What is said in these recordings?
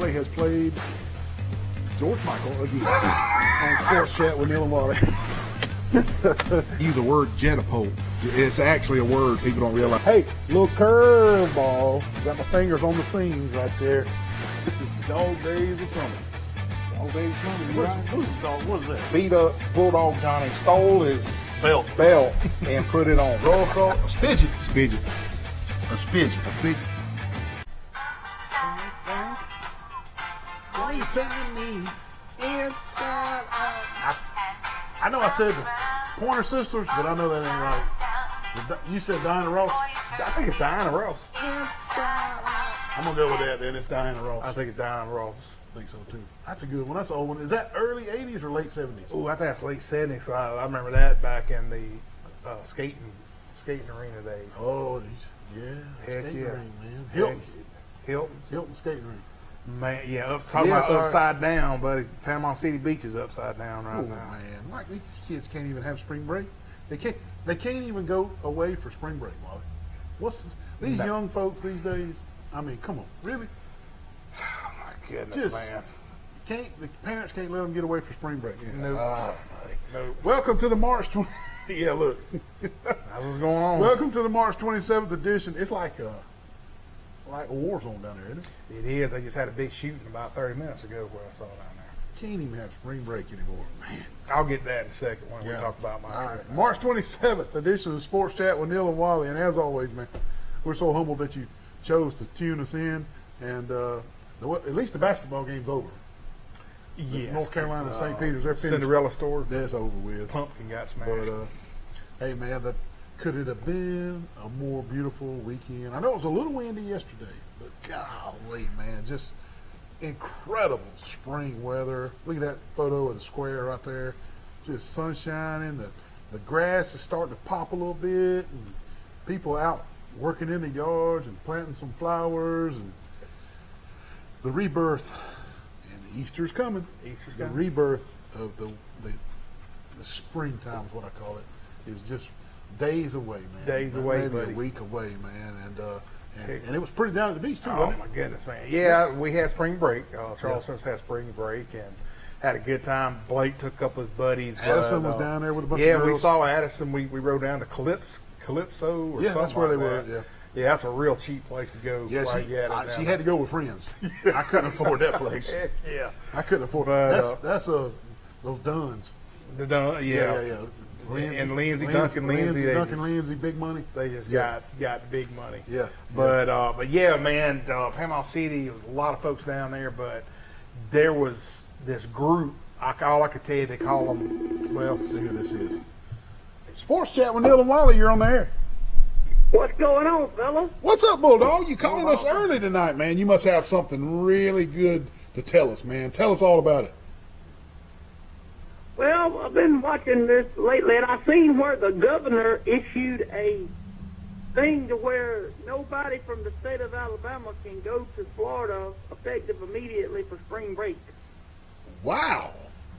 Wally has played George Michael again on Sports Chat with Neal and Wally. Use the word jetapult. It's actually a word people don't realize. Hey, little curveball. Got my fingers on the seams right there. This is Dog Days of Summer. Dog Days of Summer, right? What is that? Beat up Bulldog Johnny stole his Belt. and put it on. Roll across a spidget. A spidget. Why you turning me inside out? I know I said the Pointer Sisters, but I know that ain't right. You said Diana Ross. I think it's Diana Ross. I'm gonna go with that. Then it's Diana Ross. I think it's Diana Ross. I think so too. That's a good one. That's an old one. Is that early '80s or late '70s? Oh, I think that's late 70s. So I remember that back in the skating arena days. Oh, yeah. Heck Skating yeah. ring, man. Hilton skating ring. Man, yeah, talking about sorry. upside down, buddy. Panama City Beach is upside down right Oh now. man, like these kids can't even have spring break. They can't even go away for spring break, Wally. These No. young folks these days? I mean, come on, really? Oh my goodness, man. The parents can't let them get away for spring break. Nope. Nope. Welcome to the March 20. Yeah, look. That's what's going on. Welcome to the March 27th edition. It's like a war zone down there, isn't it? It is. They just had a big shooting about 30 minutes ago where I saw down there. Can't even have spring break anymore, man. I'll get that in a second when we talk about my All trip. right. March 27th edition of Sports Chat with Neal and Wally. And as always, man, we're so humbled that you chose to tune us in. And at least the basketball game's over. Yes. North Carolina and St. Peter's, they're finished. Cinderella story. That's over with. Pumpkin got smashed. But, hey, man, could it have been a more beautiful weekend? I know it was a little windy yesterday, but golly, man, just incredible spring weather. Look at that photo of the square right there. Just sun shining. The grass is starting to pop a little bit, and people out working in the yards and planting some flowers, and the rebirth. And Easter's coming. The rebirth of the springtime is what I call it. Is just days away, man. Days away, maybe buddy. a week away, man. And it was pretty down at the beach too, Oh wasn't my it? goodness, man! Yeah, we had spring break. Charleston's had spring break and had a good time. Blake took a couple of his buddies. Addison was down there with a bunch of Yeah, girls. we saw Addison. We rode down to Calypso or Yeah, something that's where like they that. were. Yeah, that's a real cheap place to go. Yeah, Right, she had to go with friends. I couldn't afford that place. Heck yeah. I couldn't afford. But, That's those Duns. Yeah. And Lindsay, Duncan Lindsay, they Duncan just- Lindsay, big money. They just Yeah. got big money. Yeah, But yeah, man, Panama City, there was a lot of folks down there, but there was this group. All I could tell you, they call them. Well, See who this is. Sports Chat with Neal and Wally. You're on the air. What's going on, fellas? What's up, Bulldog? You calling us early tonight, man? You must have something really good to tell us, man. Tell us all about it. Well, I've been watching this lately, and I've seen where the governor issued a thing to where nobody from the state of Alabama can go to Florida effective immediately for spring break. Wow.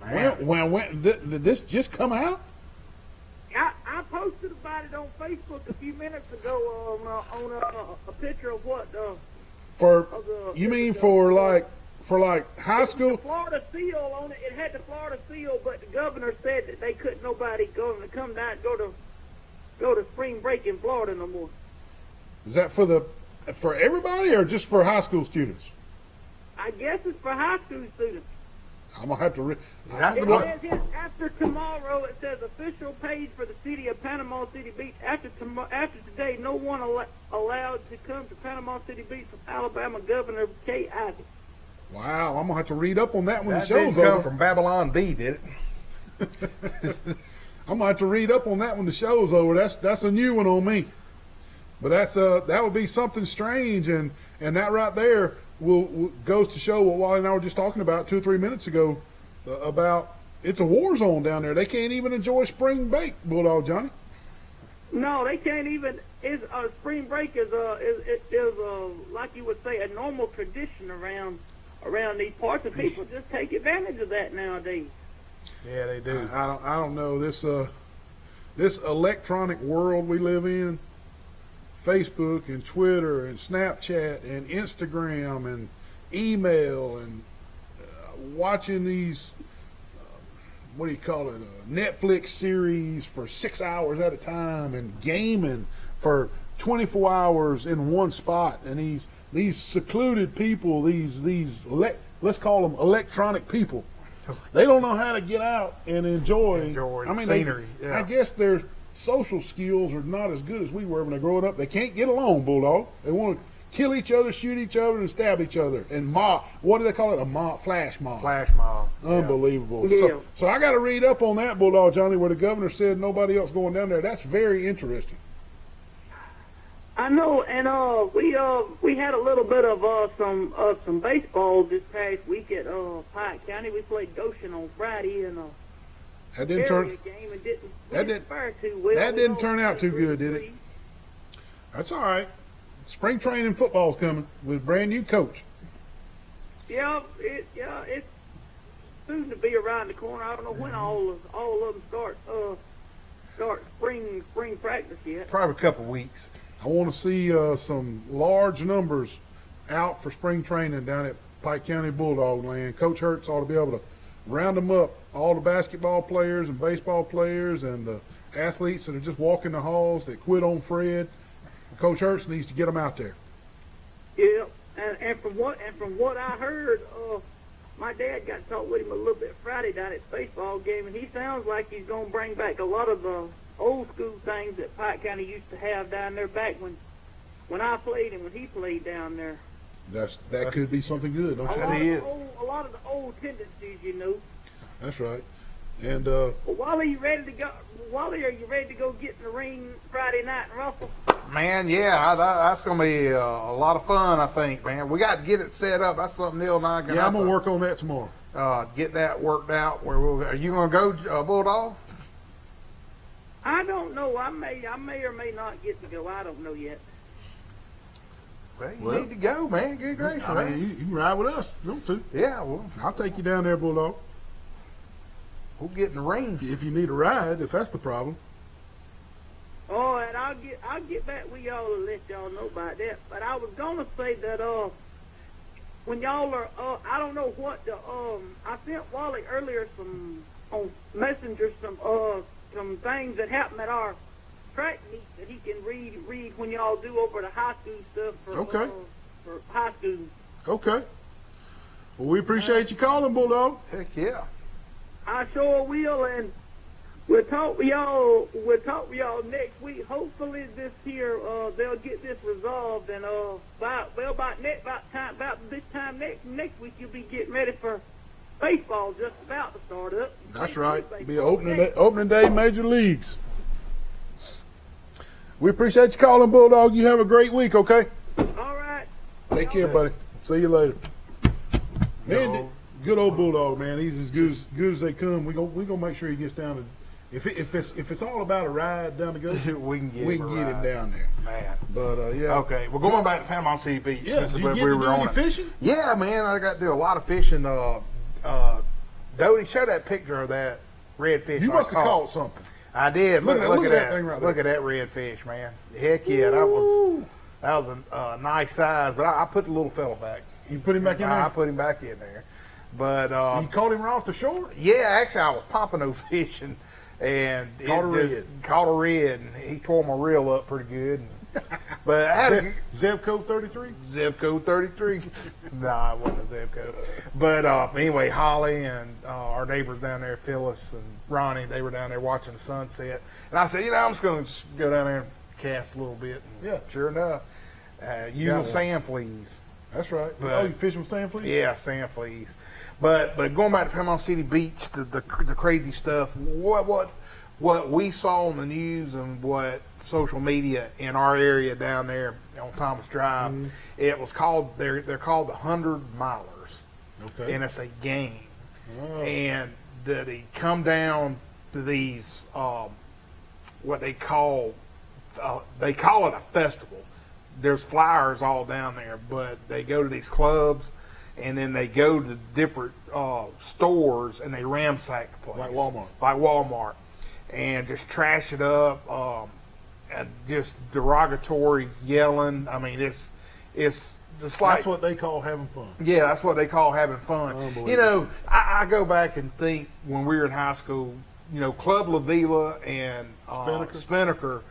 When did this just come out? I posted about it on Facebook a few minutes ago on a picture of what You mean for high school? The Florida seal on it. It had the Florida seal, but the governor said that they couldn't nobody go to spring break in Florida no more. Is that for everybody or just for high school students? I guess it's for high school students. I'm gonna have to. It says here, after tomorrow, it says official page for the city of Panama City Beach. After today, no one allowed to come to Panama City Beach from Alabama Governor Kay Ivey. Wow, I'm gonna have to read up on that when that the show's didn't come over. from Babylon B, did it? I'm gonna have to read up on that when the show's over. That's a new one on me. But that would be something strange, and that right there goes to show what Wally and I were just talking about 2 or 3 minutes ago about it's a war zone down there. They can't even enjoy spring break, Bulldog Johnny. No, they can't even. Spring break is like you would say a normal tradition around these parts, and people just take advantage of that nowadays. Yeah, they do. I don't know this electronic world we live in. Facebook and Twitter and Snapchat and Instagram and email and watching these, what do you call it, Netflix series for 6 hours at a time and gaming for 24 hours in one spot. And these secluded people, let's call them electronic people, they don't know how to get out and enjoy scenery. I guess their social skills are not as good as we were when they growing up. They can't get along, Bulldog. They want to kill each other, shoot each other, and stab each other. And mob, what do they call it? A mob, flash mob. Flash mob. Unbelievable. Yeah. So I got to read up on that, Bulldog Johnny, where the governor said nobody else going down there. That's very interesting. I know, and we had a little bit of some baseball this past week at Pike County. We played Goshen on Friday in a That didn't turn. game and That didn't fare too well. that didn't turn out too good, did it? That's all right. Spring training football's coming with a brand new coach. Yeah, it's soon to be around the corner. I don't know when all of them start spring practice yet. Probably a couple weeks. I want to see some large numbers out for spring training down at Pike County Bulldog land. Coach Hertz ought to be able to round them up, all the basketball players and baseball players and the athletes that are just walking the halls that quit on Fred. Coach Hertz needs to get them out there. Yeah, and from what I heard, my dad got to talk with him a little bit Friday down at the baseball game, and he sounds like he's going to bring back a lot of the old school things that Pike County used to have down there back when I played and when he played down there. That could be something good, don't you? A lot of the old tendencies, you know. That's right. And Well, Wally, you ready to go? Wally, are you ready to go get in the ring Friday night and ruffle? Man, yeah, that's going to be a lot of fun, I think, man. We got to get it set up. That's something Neal and I got I'm gonna work on that tomorrow. get that worked out. Are you going to go, Bulldog? I don't know. I may or may not get to go. I don't know yet. Well, you need to go, man. Good gracious, I man. mean, you can ride with us. You want to? Yeah, well, I'll take you down there, Bulldog. we'll get in the ring. If you need a ride, if that's the problem. Oh, and I'll get back with y'all and let y'all know about that. But I was gonna say that when y'all are I don't know what the I sent Wally earlier on Messenger some things that happened at our track meet that he can read when y'all do over the high school stuff for high school. Okay. Well, we appreciate you calling, Bulldog. Heck yeah. I sure will, and we'll talk with y'all next week. Hopefully this here they'll get this resolved, and about this time next week you'll be getting ready for baseball just about to start up. That's right. Be opening day major leagues. We appreciate you calling, Bulldog. You have a great week, okay? All right. Take care, buddy. See you later. Man, good old Bulldog, man. He's as good as they come. We gonna make sure he gets down to. If it's all about a ride down to go, we can get him down there. Man. But yeah. Okay, well, going back to Panama City Beach. Yeah, This is you where get we to were do on any it. fishing? Yeah, man, I got to do a lot of fishing. Dodie, show that picture of that redfish. You must have caught something. I did. Look at that thing right there. Look at that redfish, man. Heck yeah, that was a nice size. But I put the little fella back. You put him back in there? I put him back in there. But So you caught him right off the shore? yeah, actually, I was pumping those fish and caught a red, and he tore my reel up pretty good. But I had Zip code 33? zip code 33. Nah, it wasn't a zip code. But anyway, Holly and our neighbors down there, Phyllis and Ronnie, they were down there watching the sunset. And I said, I'm just going to go down there and cast a little bit. And Yeah. Sure enough, using sand fleas. That's right. But- you fishing with sand fleas? Yeah, sand fleas. But going back to Panama City Beach, the crazy stuff. What we saw on the news and what social media in our area down there on Thomas Drive, it was called they're called the 100 Milers, Okay. and it's a game, Oh. and they come down to these what they call it a festival. There's flyers all down there, but they go to these clubs. And then they go to different stores and they ransack the place. Like Walmart. And just trash it up. And just derogatory yelling. I mean, it's just like That's what they call having fun. yeah, that's what they call having fun. Unbelievable. You know, I go back and think when we were in high school, you know, Club La Vila and Spinnaker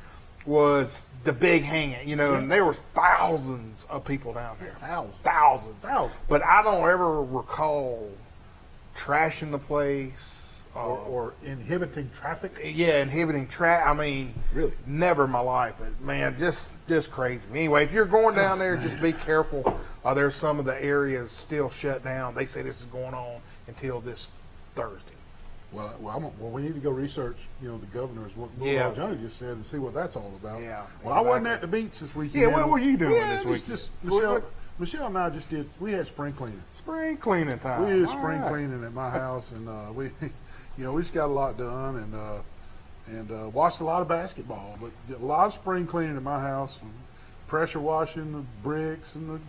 was the big hang, you know, and there was thousands of people down there. Thousands. But I don't ever recall trashing the place. Or inhibiting traffic. Yeah, inhibiting traffic. I mean, Really? never in my life. But man, just crazy. Anyway, if you're going down there, just be careful. There's some of the areas still shut down. They say this is going on until this Thursday. Well, we need to go research, you know, the governor's what Johnny just said and see what that's all about. Yeah. Well, I wasn't at the beach this weekend. Yeah, what were you doing this week? weekend? Michelle and I we had spring cleaning. Spring cleaning time. We did spring cleaning at my house, and we, you know, we just got a lot done and watched a lot of basketball, but did a lot of spring cleaning at my house, pressure washing the bricks and the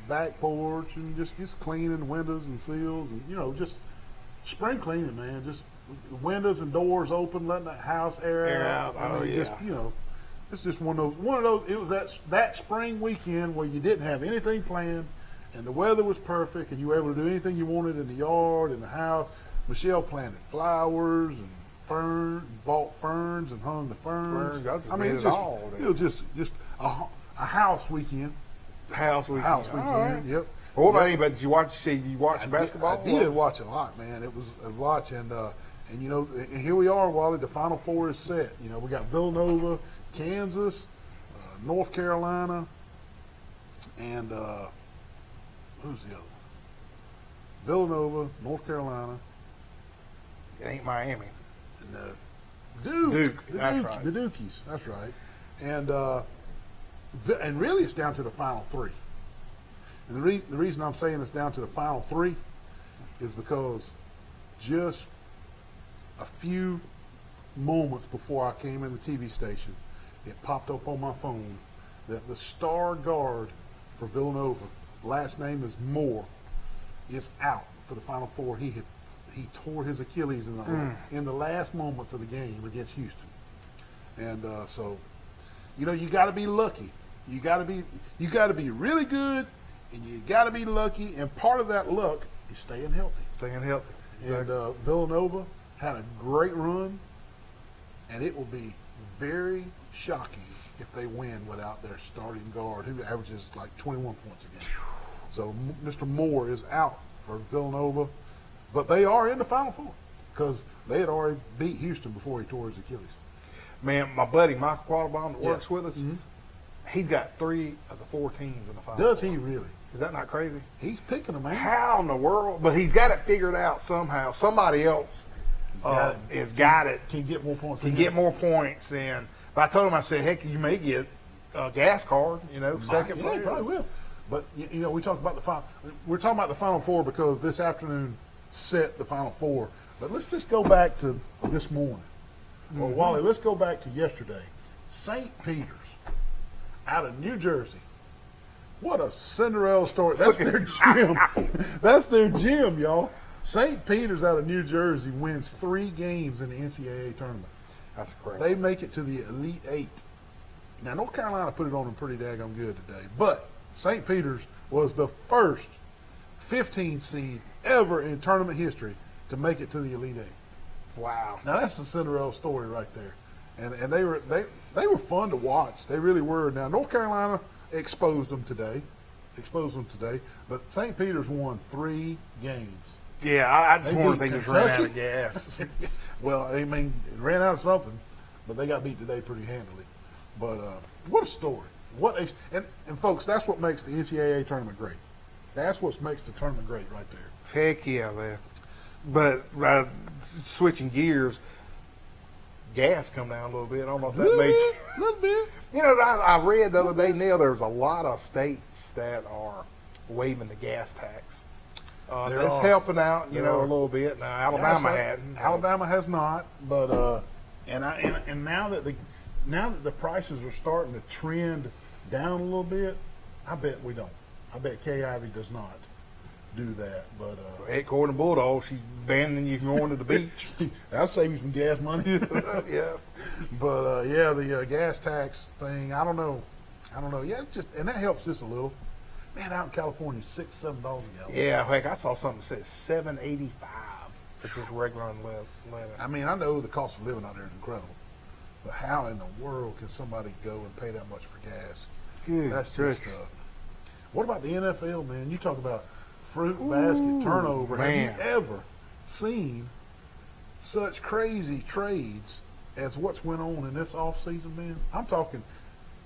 back porch, and just cleaning the windows and seals, and you know, just spring cleaning, man. Just windows and doors open, letting that house air out. I mean, just, you know, it's just one of those. It was that spring weekend where you didn't have anything planned, and the weather was perfect, and you were able to do anything you wanted in the yard, in the house. Michelle planted flowers and bought ferns and hung the ferns. I mean, it was just a house weekend. House weekend. Right. Yep. Well, what about you? But did you watch basketball? I did watch a lot, man. It was a watch, and you know, and here we are, Wally. The Final Four is set. You know, we got Villanova, Kansas, North Carolina, and who's the other one? Villanova, North Carolina. It ain't Miami. And Duke. That's right. The Dukies. That's right. And really, it's down to the final three. And the reason I'm saying it's down to the final three is because just a few moments before I came in the TV station, it popped up on my phone that the star guard for Villanova, last name is Moore, is out for the Final Four. He tore his Achilles in the last moments of the game against Houston, and so, you know, you got to be lucky. You got to be really good, and you got to be lucky. And part of that luck is staying healthy. Exactly. And Villanova had a great run, and it will be very shocking if they win without their starting guard, who averages like 21 points a game. So Mr. Moore is out for Villanova. But they are in the Final Four because they had already beat Houston before he tore his Achilles. Man, my buddy Michael Quattlebaum that works with us, he's got 3 of the 4 teams in the Final Four. Does he really? Is that not crazy? He's picking them, man. How in the world? But he's got it figured out somehow. Somebody else has got it. Can get more points. Can get more points. And but I told him, I said, heck, you may get a gas card, you know, second player. Yeah, probably will. But, you know, we're talking about the Final Four because this afternoon set the Final Four. But let's just go back to this morning. Well, Wally, let's go back to yesterday. St. Peter's out of New Jersey. What a Cinderella story. That's their gym. That's their gym, y'all. St. Peter's out of New Jersey wins 3 games in the NCAA tournament. That's crazy. They make it to the Elite 8. Now, North Carolina put it on them pretty daggone good today. But St. Peter's was the first 15 seed ever in tournament history to make it to the Elite 8. Wow. Now, that's the Cinderella story right there. And they were fun to watch. They really were. Now, North Carolina exposed them today. But St. Peter's won 3 games. Yeah, I just They want to beat think just ran out Kentucky. of gas. Well, I mean, it ran out of something, but they got beat today pretty handily. But what a story. And folks, that's what makes the NCAA tournament great. That's what makes the tournament great right there. Heck yeah, man. But switching gears, gas come down a little bit. I don't know if that makes A little bit. You know, I read the other day, Neal, there's a lot of states that are waiving the gas tax. That's helping out, you know, a little bit. Now, Alabama hadn't. Alabama has not, but and now that the prices are starting to trend down a little bit, I bet we don't. I bet Kay Ivey does not do that. But According to Bulldog, she's banning you from going to the beach. that'll save you some gas money. Yeah. But the gas tax thing, I don't know. Yeah, and that helps just a little. Man, out in California, $6, $7 a gallon. Yeah, heck, I saw something that says $7.85 for just regular unleaded. I mean, I know the cost of living out there is incredible, but how in the world can somebody go and pay that much for gas? Good That's grief. just. What about the NFL, man? You talk about fruit basket turnover. Man. Have you ever seen such crazy trades as what's went on in this offseason, man? I'm talking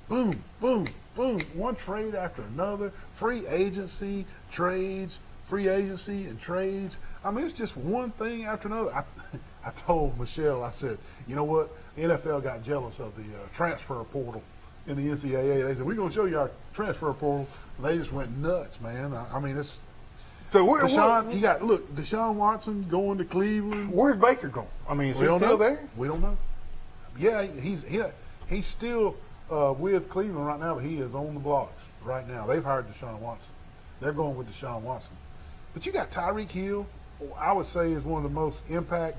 boom, boom, boom, one trade after another, free agency, trades, free agency and trades. I mean, it's just one thing after another. I told Michelle, I said, you know what? The NFL got jealous of the transfer portal in the NCAA. They said, we're going to show you our transfer portal. And they just went nuts, man. I mean, it's So where, Deshaun. You got Deshaun Watson going to Cleveland. where's Baker going? I mean, is he don't still know. there? We don't know. Yeah, he's still with Cleveland right now, but he is on the blocks right now. They've hired Deshaun Watson. They're going with Deshaun Watson. But you got Tyreek Hill, who I would say is one of the most impact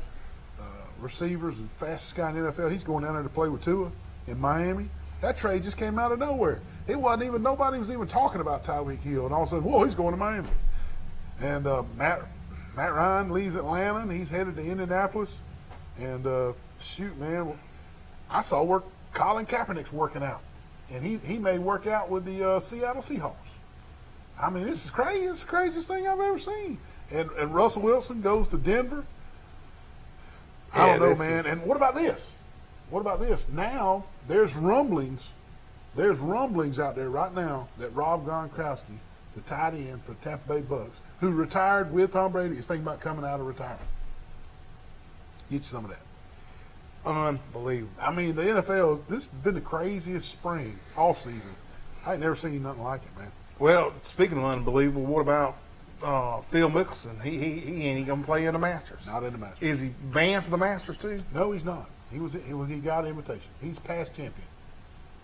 receivers and fastest guy in the NFL. He's going down there to play with Tua in Miami. That trade just came out of nowhere. It wasn't even, nobody was even talking about Tyreek Hill, and all of a sudden, whoa, he's going to Miami. And Matt Ryan leaves Atlanta, and he's headed to Indianapolis. And shoot, man, I saw where Colin Kaepernick's working out, and he may work out with the Seattle Seahawks. I mean, this is crazy. It's the craziest thing I've ever seen. And Russell Wilson goes to Denver. I don't know, man. And what about this? What about this? Now there's rumblings out there right now that Rob Gronkowski, the tight end for Tampa Bay Bucks, who retired with Tom Brady, is thinking about coming out of retirement. Get you some of that. Unbelievable. I mean, the NFL, this has been the craziest spring, off season. I ain't never seen nothing like it, man. Well, speaking of unbelievable, what about Phil Mickelson? He ain't going to play in the Masters. Not in the Masters. Is he banned for the Masters too? No, he's not. He got an invitation. He's past champion.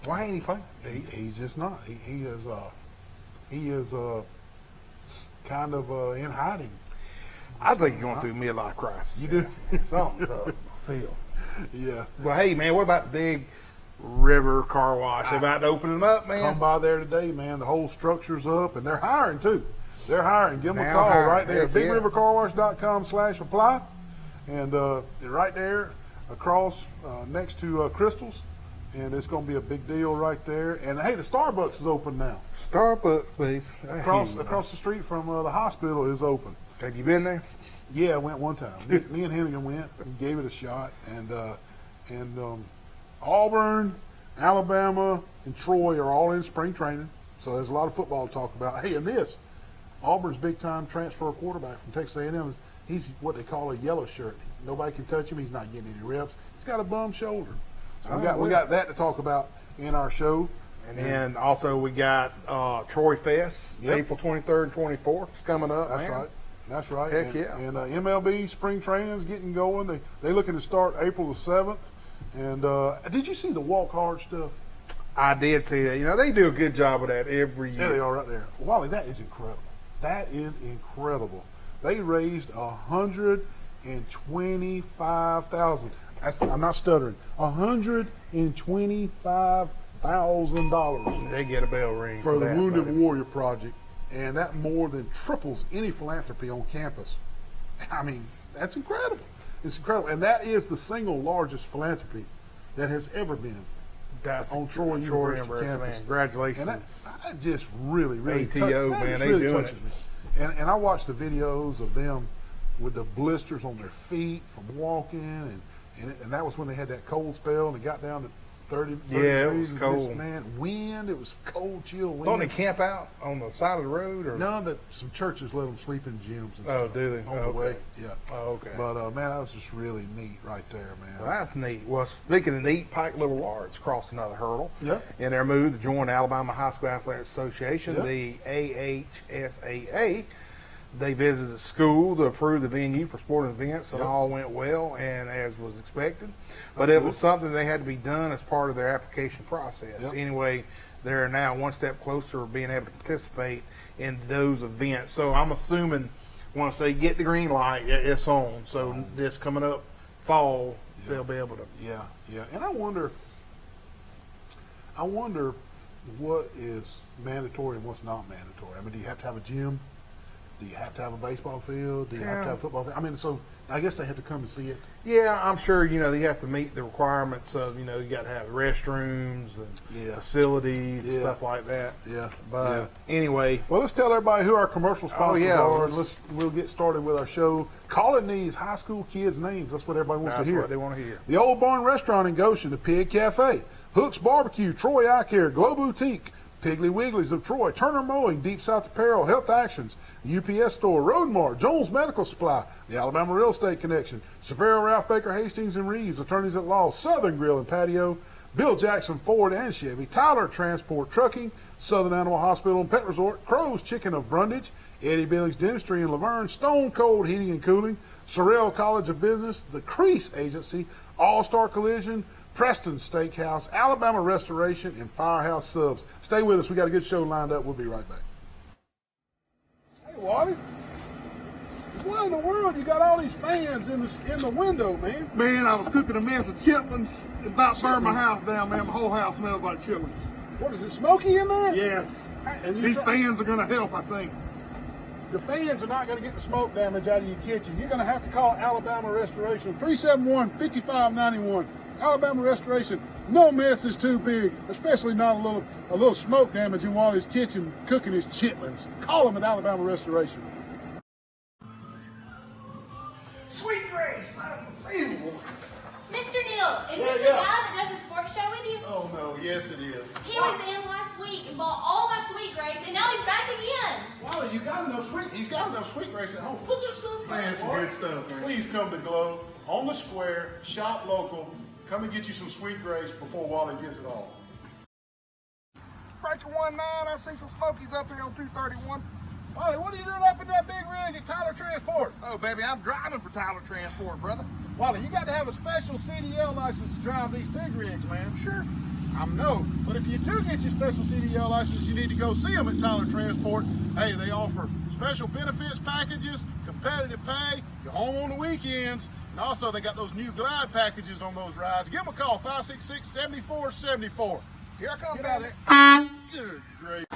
Why ain't he playing? He's just not. He is kind of in hiding. I think he's going through midlife crisis. You do? Something's up. Phil. Yeah. Well, hey, man, what about the big river car wash? They about to open them up, man. Come by there today, man. The whole structure's up, and they're hiring too. They're hiring. Give them a Now call hiring. right there. Heck yeah. BigRiverCarWash.com/apply, and right there across next to Crystals, and it's going to be a big deal right there. And hey, the Starbucks is open now. Starbucks, babe. Across the street from the hospital is open. Have you been there? Yeah, I went one time. Me and Hennigan went and gave it a shot. And Auburn, Alabama, and Troy are all in spring training. So there's a lot of football to talk about. Hey, and this, Auburn's big-time transfer quarterback from Texas A&M, he's what they call a yellow shirt. Nobody can touch him. He's not getting any reps. He's got a bum shoulder. So we got that to talk about in our show. And then also we got Troy Fest, Yep. April 23rd and 24th. It's coming up, That's man. right. That's right. Heck yeah. And MLB spring training is getting going. They're looking to start April the 7th. And did you see the walk hard stuff? I did see that. You know, they do a good job of that every year. There they are right there. Wally, that is incredible. That is incredible. They raised $125,000. I'm not stuttering. $125,000 They get a bell ring for the that, Wounded buddy. Warrior Project, and that more than triples any philanthropy on campus. I mean, that's incredible. It's incredible, and that is the single largest philanthropy that has ever been That's on Troy University campus. man. Congratulations. And that just really ATO, man, they really doing touches it. me. And I watched the videos of them with the blisters on their feet from walking, and that was when they had that cold spell and it got down to 30 Yeah, it degrees. was and cold. This, man, wind. It was cold, chill wind. Don't they camp out on the side of the road? Or? None that some churches let them sleep in gyms. And Oh, stuff do they? On the Okay. way, yeah. Oh, okay. But man, that was just really neat right there, man. Well, that's neat. Well, speaking of neat, Pike Little Arts crossed another hurdle Yep. in their move to join the Alabama High School Athletic Association, Yep. the AHSAA. They visited the school to approve the venue for sporting events, and Yep. all went well and as was expected. But it was something that had to be done as part of their application process. Yep. Anyway, they're now one step closer to being able to participate in those events. So I'm assuming once they get the green light, it's on. So this coming up fall, they'll be able to. Yeah, yeah. And I wonder what is mandatory and what's not mandatory? I mean, do you have to have a gym? Do you have to have a baseball field? Do you have to have a football field? I mean, so I guess they have to come and see it. Yeah, I'm sure, they have to meet the requirements of, you got to have restrooms and facilities and stuff like that. Yeah. But anyway. Well, let's tell everybody who our commercial sponsors are. Let's- We'll get started with our show. Calling these high school kids' names. That's what everybody wants to hear. That's what they want to hear. The Old Barn Restaurant in Goshen, the Pig Cafe, Hook's Barbecue, Troy Eye Care, Glow Boutique, Piggly Wigglies of Troy, Turner Mowing, Deep South Apparel, Health Actions, UPS Store, Roadmart, Jones Medical Supply, the Alabama Real Estate Connection, Severo, Ralph Baker, Hastings and Reeves, Attorneys at Law, Southern Grill and Patio, Bill Jackson Ford and Chevy, Tyler Transport Trucking, Southern Animal Hospital and Pet Resort, Crow's Chicken of Brundage, Eddie Billings Dentistry in Laverne, Stone Cold Heating and Cooling, Sorrell College of Business, the Crease Agency, All-Star Collision, Preston Steakhouse, Alabama Restoration, and Firehouse Subs. Stay with us. We got a good show lined up. We'll be right back. Hey, Wally. Why in the world you got all these fans in the window, man? Man, I was cooking a mess of chitlins. It about burned my house down, man. My whole house smells like chitlins. What is it, smoky in there? Yes. And These fans are going to help, I think. The fans are not going to get the smoke damage out of your kitchen. You're going to have to call Alabama Restoration, 371-5591. Alabama Restoration, no mess is too big, especially not a little smoke damage in Wally's kitchen cooking his chitlins. Call them at Alabama Restoration. Sweet Grace, unbelievable. Mr. Neal, is this the guy that does the sports show with you? Oh, no, yes it is. He was in last week and bought all my Sweet Grace, and now he's back again. Wally, he's got enough Sweet Grace at home. Put that stuff back. Man, it's some good stuff, man. Please come to Glow on the square, shop local. Come and get you some Sweet Grace before Wally gets it all. Breaker 19, I see some smokies up here on 231. Wally, what are you doing up in that big rig at Tyler Transport? Oh, baby, I'm driving for Tyler Transport, brother. Wally, you got to have a special CDL license to drive these big rigs, man. Sure. I know, but if you do get your special CDL license, you need to go see them at Tyler Transport. Hey, they offer special benefits packages, competitive pay, you're home on the weekends, and also they got those new glide packages on those rides. Give them a call, 566-7474. Here I come, Get out baby. of there. Good great.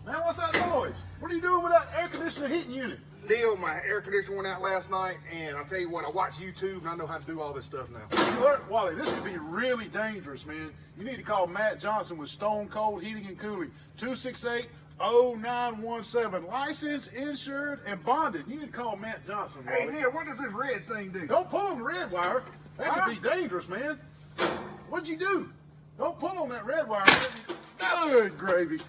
Man, what's that noise? What are you doing with that air conditioner heating unit? Deal, my air conditioner went out last night, and I'll tell you what, I watch YouTube, and I know how to do all this stuff now. Look, Wally, this could be really dangerous, man. You need to call Matt Johnson with Stone Cold Heating and Cooling, 268-0917. Licensed, insured, and bonded. You need to call Matt Johnson, Wally. Hey, Neil, what does this red thing do? Don't pull on the red wire. That could be dangerous, man. What'd you do? Don't pull on that red wire. Good gravy.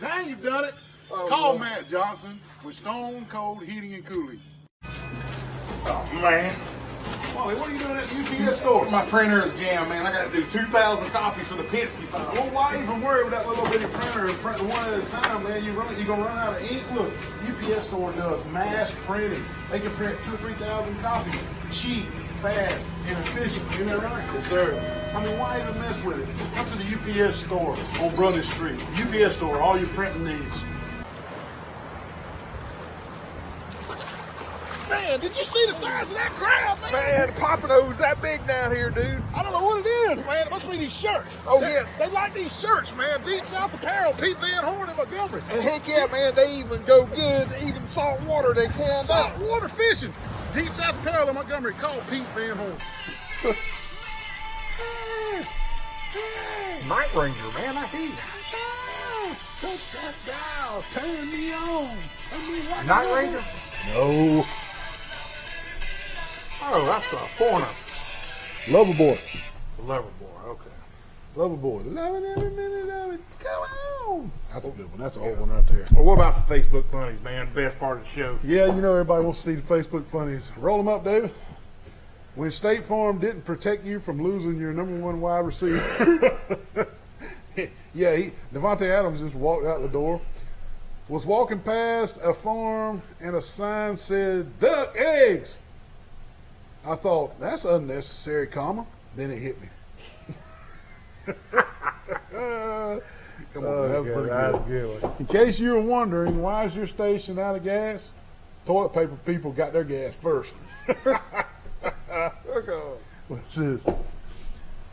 Now you've done it. Call Matt Johnson with Stone Cold Heating and Cooling. Oh, man. Wally, what are you doing at the UPS store? My printer is jammed, man. I got to do 2,000 copies for the Penske file. Well, why even worry with that little bitty printer and print one at a time, man? You're going to run out of ink. Look, UPS store does mass printing. They can print 2,000 or 3,000 copies. Cheap, fast, and efficient. Isn't that right? Yes, sir. I mean, why even mess with it? Come to the UPS store on Brundage Street. UPS store, all your printing needs. Man, did you see the size of that crowd, man? Man, the Pompadour's that big down here, dude. I don't know what it is, man. It must be these shirts. Oh, yeah. They like these shirts, man. Deep South Apparel, Pete Van Horn in Montgomery. And heck yeah, man, they even go good, even salt water they can. Salt water fishing. Deep South Apparel in Montgomery. Call Pete Van Horn. Night Ranger, man, I hear you. Touch that dial. Turn me on. Night Ranger? No. Oh, that's a foreigner. Loverboy. Loverboy, okay. Loverboy. Love it every minute of it. Come on. That's a good one. That's an old one right there. Well, what about some Facebook funnies, man? Best part of the show. Yeah, you know everybody wants to see the Facebook funnies. Roll them up, David. When State Farm didn't protect you from losing your #1 wide receiver. Yeah, Devontae Adams just walked out the door. Was walking past a farm and a sign said, "Duck eggs." I thought, that's unnecessary, comma. Then it hit me. Come on, that was pretty good. In case you were wondering, why is your station out of gas? Toilet paper people got their gas first. What's this?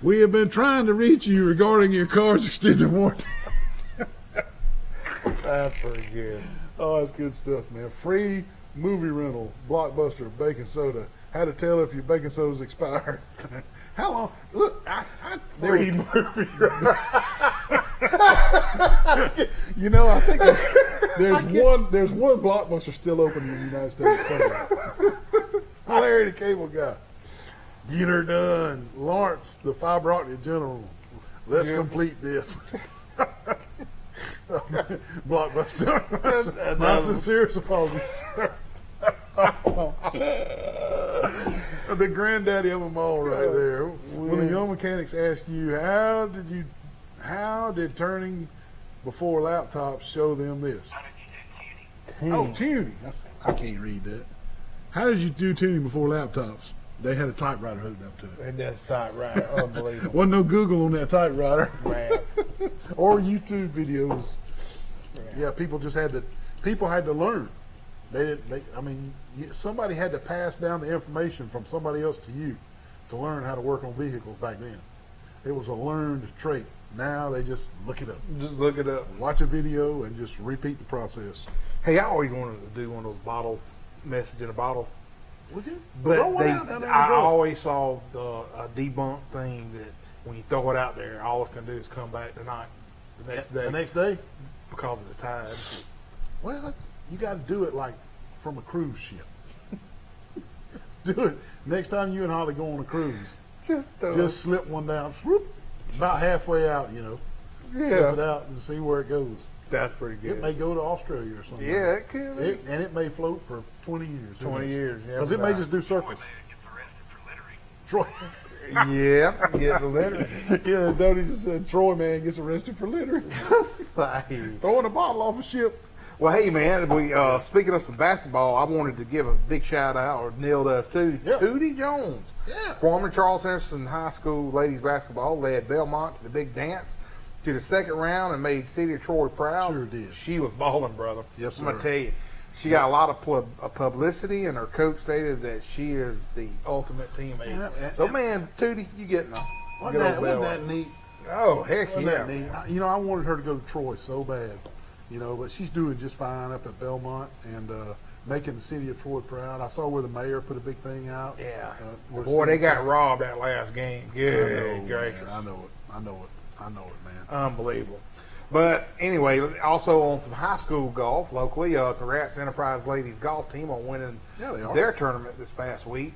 We have been trying to reach you regarding your car's extended warranty. That's pretty good. Oh, that's good stuff, man. Free movie rental, Blockbuster, baking soda. How to tell if your baking soda's expired. How long? Look, Free movie. you know, I think there's one Blockbuster still open in the United States somewhere. Larry the Cable Guy. Get her done. Lawrence, the fiber optic general. Let's complete this. Blockbuster. My sincerest apologies, sir. The granddaddy of them all right there. When the young mechanics ask you, how did turning before laptops show them this? Oh, tuning. I can't read that. How did you do tuning before laptops? They had a typewriter hooked up to it. And that's typewriter. Unbelievable. Wasn't no Google on that typewriter. Man. Or YouTube videos. Yeah, people had to learn. Somebody had to pass down the information from somebody else to you to learn how to work on vehicles back then. It was a learned trait. Now they just look it up. Just look it up. Watch a video and just repeat the process. Hey, I always wanted to do one of those bottle message in a bottle. Would you? But Throw one out down there and I go. always saw a debunk thing that when you throw it out there, all it's going to do is come back tonight, the next day, The next day? because of the tide. Well, you got to do it like from a cruise ship. Do it. Next time you and Holly go on a cruise, just slip one down, whoop, about halfway out, slip it out and see where it goes. That's pretty good. It may go to Australia or something. Yeah, it could. And it may float for 20 years. 20 years. Yeah, Because it may just do circles. Troy. Yeah, get the litter. Yeah, Dodie just said Troy man gets arrested for littering. Throwing a bottle off a ship. Well, hey man, we speaking of some basketball, I wanted to give a big shout out, or Neal does too. Yeah. Tootie Jones, former Charles Henderson High School ladies basketball, led Belmont to the big dance to the second round and made City of Troy proud. Sure did. She was balling, brother. Yes, I'm gonna sir. tell you, she got a lot of publicity, and her coach stated that she is the ultimate teammate. Yeah, So man, Tootie, you getting a Wasn't that neat? Oh heck Wasn't yeah! that neat? I wanted her to go to Troy so bad, but she's doing just fine up at Belmont and making the city of Troy proud. I saw where the mayor put a big thing out. Yeah. Where Boy, they City got of- robbed that last game. I Good know, gracious. man. I know it, man. Unbelievable. But anyway, also on some high school golf locally, congrats Enterprise ladies golf team on winning Yeah, they are. their tournament this past week.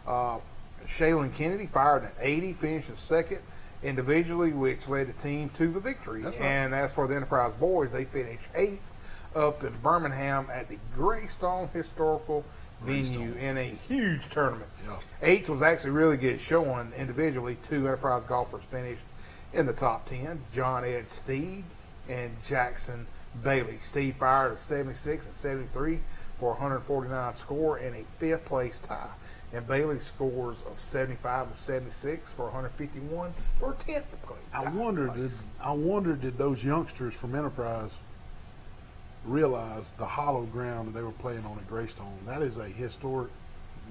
Shaylin Kennedy fired an 80, finishing second individually, which led the team to the victory. That's right. And as for the Enterprise boys, they finished 8th up in Birmingham at the Greystone Historical venue in a huge tournament. Yeah. 8th was actually really good showing individually. 2 Enterprise golfers finished in the top 10, John Ed Steed and Jackson Bailey. Steve fired a 76 and 73 for a 149 score and a 5th place tie. And Bailey scores of 75 and 76 for 151 for a 10th place. I wonder did those youngsters from Enterprise realize the hollow ground that they were playing on at Greystone? That is a historic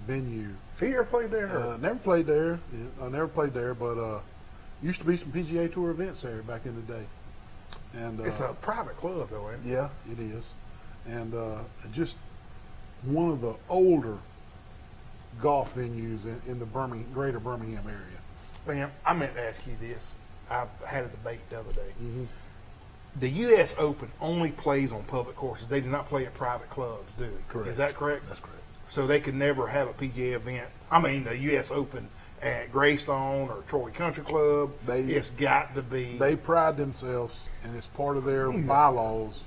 venue. Have you ever played there? Never played there. I never played there, but used to be some PGA Tour events there back in the day. And It's a private club, though, ain't it? yeah, it is. And just one of the older golf venues in the greater Birmingham area. Man, I meant to ask you this. I had a debate the other day. Mm-hmm. The U.S. Open only plays on public courses. They do not play at private clubs, do they? Correct. Is that correct? That's correct. So they could never have a PGA event. I mean, the U.S. Open at Greystone or Troy Country Club. It's got to be. They pride themselves, and it's part of their bylaws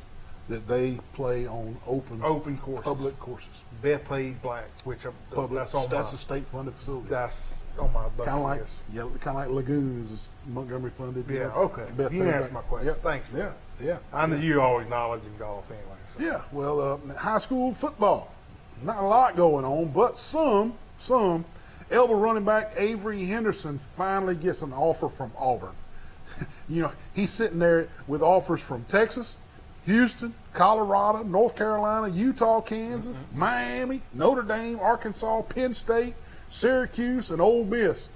that they play on open courses. public courses. Beth paid black, which Public. that's a state-funded facility. that's on my bucket Kind of like list. Lagoons is Montgomery funded. Yeah, okay. Beth You paid answered black. my question. Yep. Thanks. Yeah. I know you always knowledge in golf anyway. So. Yeah, well, high school football, not a lot going on, but some. Elba running back Avery Henderson finally gets an offer from Auburn. He's sitting there with offers from Texas, Houston, Colorado, North Carolina, Utah, Kansas, Miami, Notre Dame, Arkansas, Penn State, Syracuse, and Ole Miss.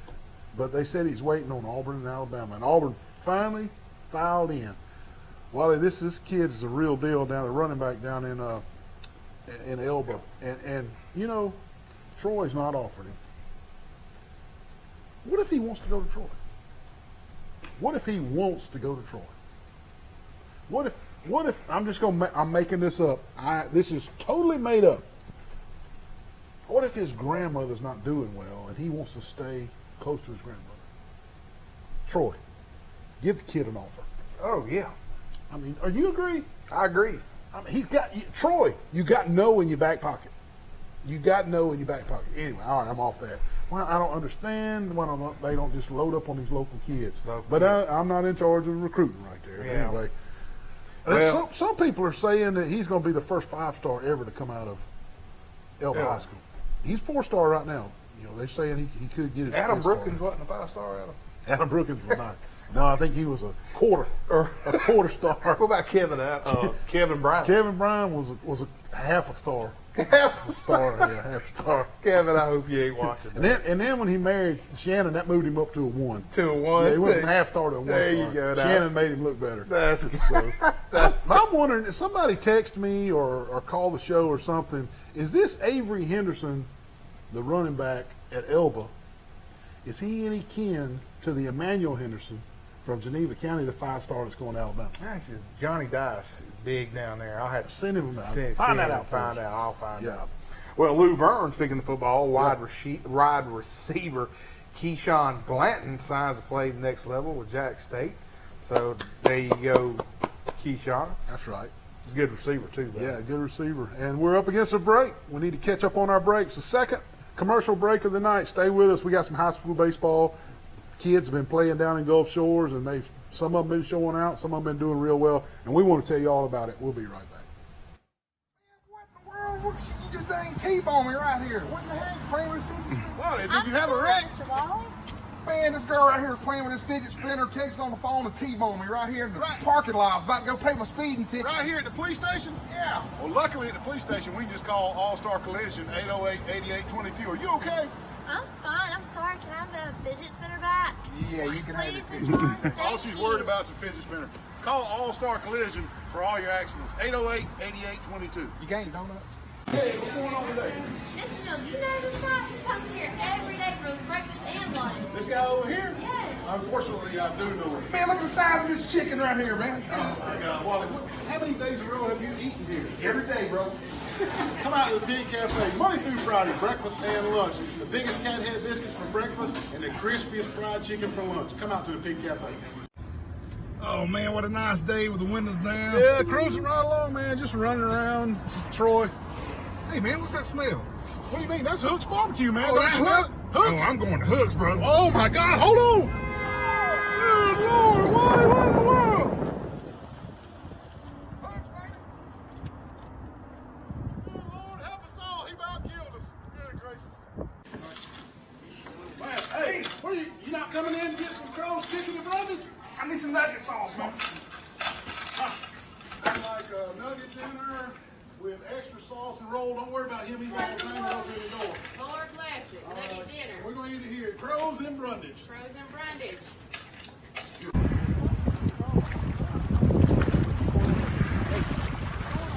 But they said he's waiting on Auburn and Alabama, and Auburn finally filed in. Wally, this kid is a real deal down the running back down in Elba, and you know, Troy's not offered him. What if he wants to go to Troy? What if he wants to go to Troy? What if I'm making this up? This is totally made up. What if his grandmother's not doing well and he wants to stay close to his grandmother? Troy, give the kid an offer. Oh yeah. I mean, are you agree? I agree. I mean, Troy. You got no in your back pocket. You got no in your back pocket. Anyway, all right, I'm off that. Well, I don't understand why they don't just load up on these local kids. But I'm not in charge of recruiting right there. Yeah. Anyway, Well, some people are saying that he's going to be the first 5-star ever to come out of Elba High School. He's 4-star right now. You know, they're saying he could get his. Adam 5-star. Brookins wasn't a 5-star, Adam. Adam Brookins was not. No, I think he was a quarter star. What about Kevin? Kevin Bryant. Kevin Bryan was a half a star. Half A star, yeah, half a star. Kevin, I hope you ain't watching. And then when he married Shannon, that moved him up to a 1. To a 1. Yeah, he went from half-star to a 1-star. There you go. Shannon made him look better. That's So I'm wondering, if somebody text me or call the show or something, is this Avery Henderson, the running back at Elba, is he any kin to the Emmanuel Henderson from Geneva County, the 5-star that's going to Alabama? actually Johnny Dice is big down there. I'll have to Send him out. send Find that him, out. Find first. out. I'll find Yeah. out. Well, Lou Verne, speaking of football, wide receiver Keyshawn Blanton signs to play the next level with Jack State. So there you go, Keyshawn. That's right. Good receiver too, though. Yeah, good receiver. And we're up against a break. We need to catch up on our breaks. The second commercial break of the night. Stay with us. We got some high school baseball. Kids have been playing down in Gulf Shores, and some of them been showing out. Some of them been doing real well. And we want to tell you all about it. We'll be right back. What in the world? You just ain't T-bone me right here. What in the heck? Playing with fidget spinner? Wally, did you have a wreck? Mr. Wally. Man, this girl right here is playing with this fidget spinner, texting on the phone to T-bone me right here in the parking lot. I was about to go pay my speeding ticket. Right here at the police station? Yeah. Well, luckily at the police station, we can just call All-Star Collision 808-8822. Are you okay? I'm fine. I'm sorry. Can I have the fidget spinner back? Yeah, you can have Please, it. Mr. Wally. All she's worried about is a fidget spinner. Call All-Star Collision for all your accidents. 808-8822. You gained donuts? Hey, what's going on today? Mr. Neal, do you know this guy? He comes here every day for breakfast and lunch. This guy over here? Yes. Unfortunately, I do know him. Man, look at the size of this chicken right here, man. Oh, my God. Wally, how many days in a row have you eaten here? Every day, bro. Come out to the Pig Cafe Monday through Friday, breakfast and lunch. The biggest cat head biscuits for breakfast and the crispiest fried chicken for lunch. Come out to the Pig Cafe. Oh, man, what a nice day with the windows down. Yeah, cruising right along, man. Just running around Troy. Hey, man, what's that smell? What do you mean? That's Hook's Barbecue, man. Oh, Don't that's you know it? Hook? Hook's. Oh, I'm going to Hooks, brother. Oh, my God. Hold on. Good Lord. Wally, what in the world? Hooks, baby. Good Lord, help us all. He about killed us. Good gracious. Man, hey, what are you not coming in to get some Crow's chicken and brundage? I need some nugget sauce, man. I'd like a nugget dinner with extra sauce and roll. Don't worry about him. He's on the thing open the door. Lord bless you. Nugget dinner. We're going to eat it here. Crow's and brundage. Frozen brundage.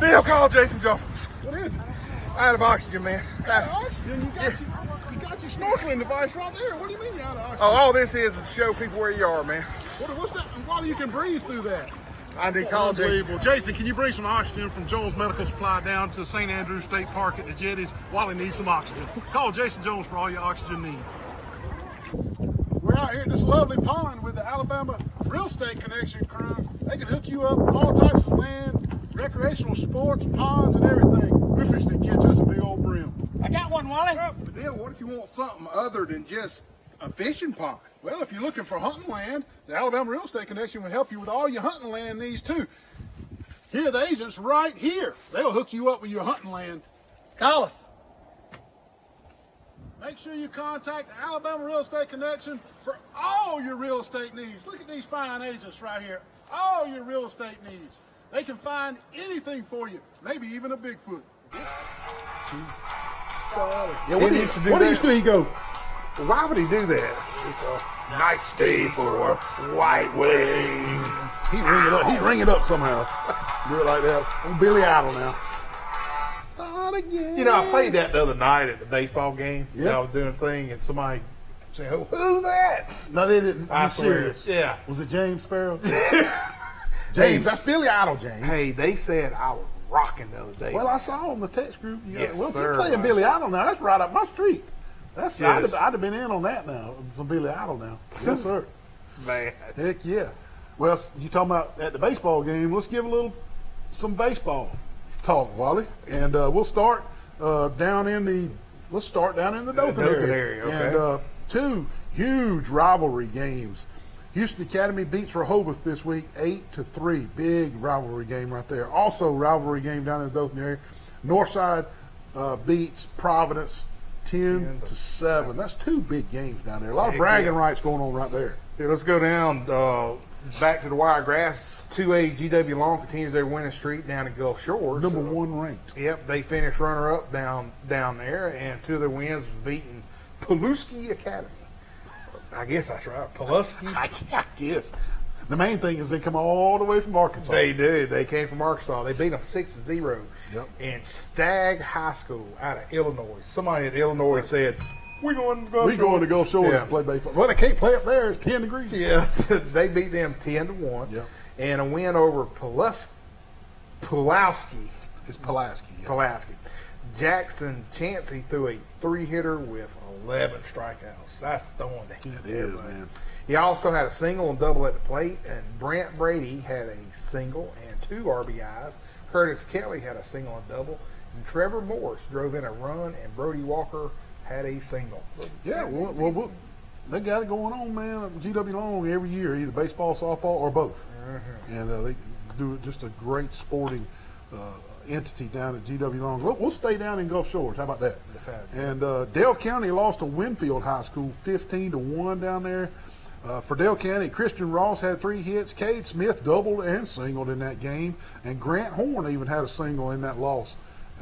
Neil, call Jason Jones. What is it? Out of oxygen, man. Oxygen. You got your snorkeling device right there. What do you mean you're out of oxygen? Oh, all this is to show people where you are, man. What's that? Why you can breathe through that? I need to call Jason. Unbelievable. Jason, can you bring some oxygen from Jones Medical Supply down to St. Andrews State Park at the Jetties? Wally needs some oxygen. Call Jason Jones for all your oxygen needs. We're out here at this lovely pond with the Alabama Real Estate Connection crew. They can hook you up all types of land, recreational sports, ponds, and everything. We're fishing to catch us a big old brim. I got one, Wally. But then what if you want something other than just a fishing pond? Well, if you're looking for hunting land, the Alabama Real Estate Connection will help you with all your hunting land needs too. Here are the agents right here. They'll hook you up with your hunting land. Call us. Make sure you contact the Alabama Real Estate Connection for all your real estate needs. Look at these fine agents right here. All your real estate needs. They can find anything for you, maybe even a Bigfoot. Yeah, what do you do? He go? Why would he do that? It's a nice day for a white wedding. He'd ring it up. He'd ring it up somehow. Do it like that. I'm Billy Idol now. Start again. You know, I played that the other night at the baseball game. Yeah. I was doing a thing, and somebody said, "Who's that?" No, they didn't. I I'm swear. serious. Yeah. Was it James Sparrow? James. That's Billy Idol, James. Hey, they said I was rocking the other day. Well, I saw on the text group. Yes, Well, if sir, you're playing man. Billy Idol now, that's right up my street. That's Yes. I'd have been in on that now. Some Billy Idol now. Yes, sir. Man. Heck yeah. Well, you talking about at the baseball game? Let's give some baseball talk, Wally, and we'll start down in the Dothan Dothan area. area, okay. And two huge rivalry games. Houston Academy beats Rehoboth this week 8-3. Big rivalry game right there. Also rivalry game down in the Dothan area. Northside beats Providence 10-7. That's two big games down there. A lot of Heck bragging yeah. rights going on right there. Yeah, let's go down back to the Wiregrass. 2A GW Long continues their winning streak down in Gulf Shores. Number one ranked. Yep, they finished runner-up down there, and two of their wins was beating Pulaski Academy. I guess that's right, Pulaski. I guess. The main thing is they come all the way from Arkansas. They do. They came from Arkansas. They beat them 6-0. Yep. And Stagg High School out of Illinois. Somebody at Illinois said, "We're going to go. We going to Gulf Shores Yeah. to play baseball. Well, they can't play up there. It's 10 degrees. Yeah, they beat them 10-1. Yep. And a win over Pulaski. It's Pulaski. Yeah. Pulaski. Jackson Chansey threw a 3-hitter with 11 strikeouts. That's throwing the heat. It is, man. He also had a single and double at the plate, and Brant Brady had a single and 2 RBIs. Curtis Kelly had a single and double, and Trevor Morris drove in a run, and Brody Walker had a single. Yeah, well, they got it going on, man. At GW Long every year, either baseball, softball, or both. And they do just a great sporting entity down at GW Long. We'll stay down in Gulf Shores. How about that? And Dale County lost to Winfield High School 15-1 down there. For Dale County, Christian Ross had 3 hits. Cade Smith doubled and singled in that game. And Grant Horn even had a single in that loss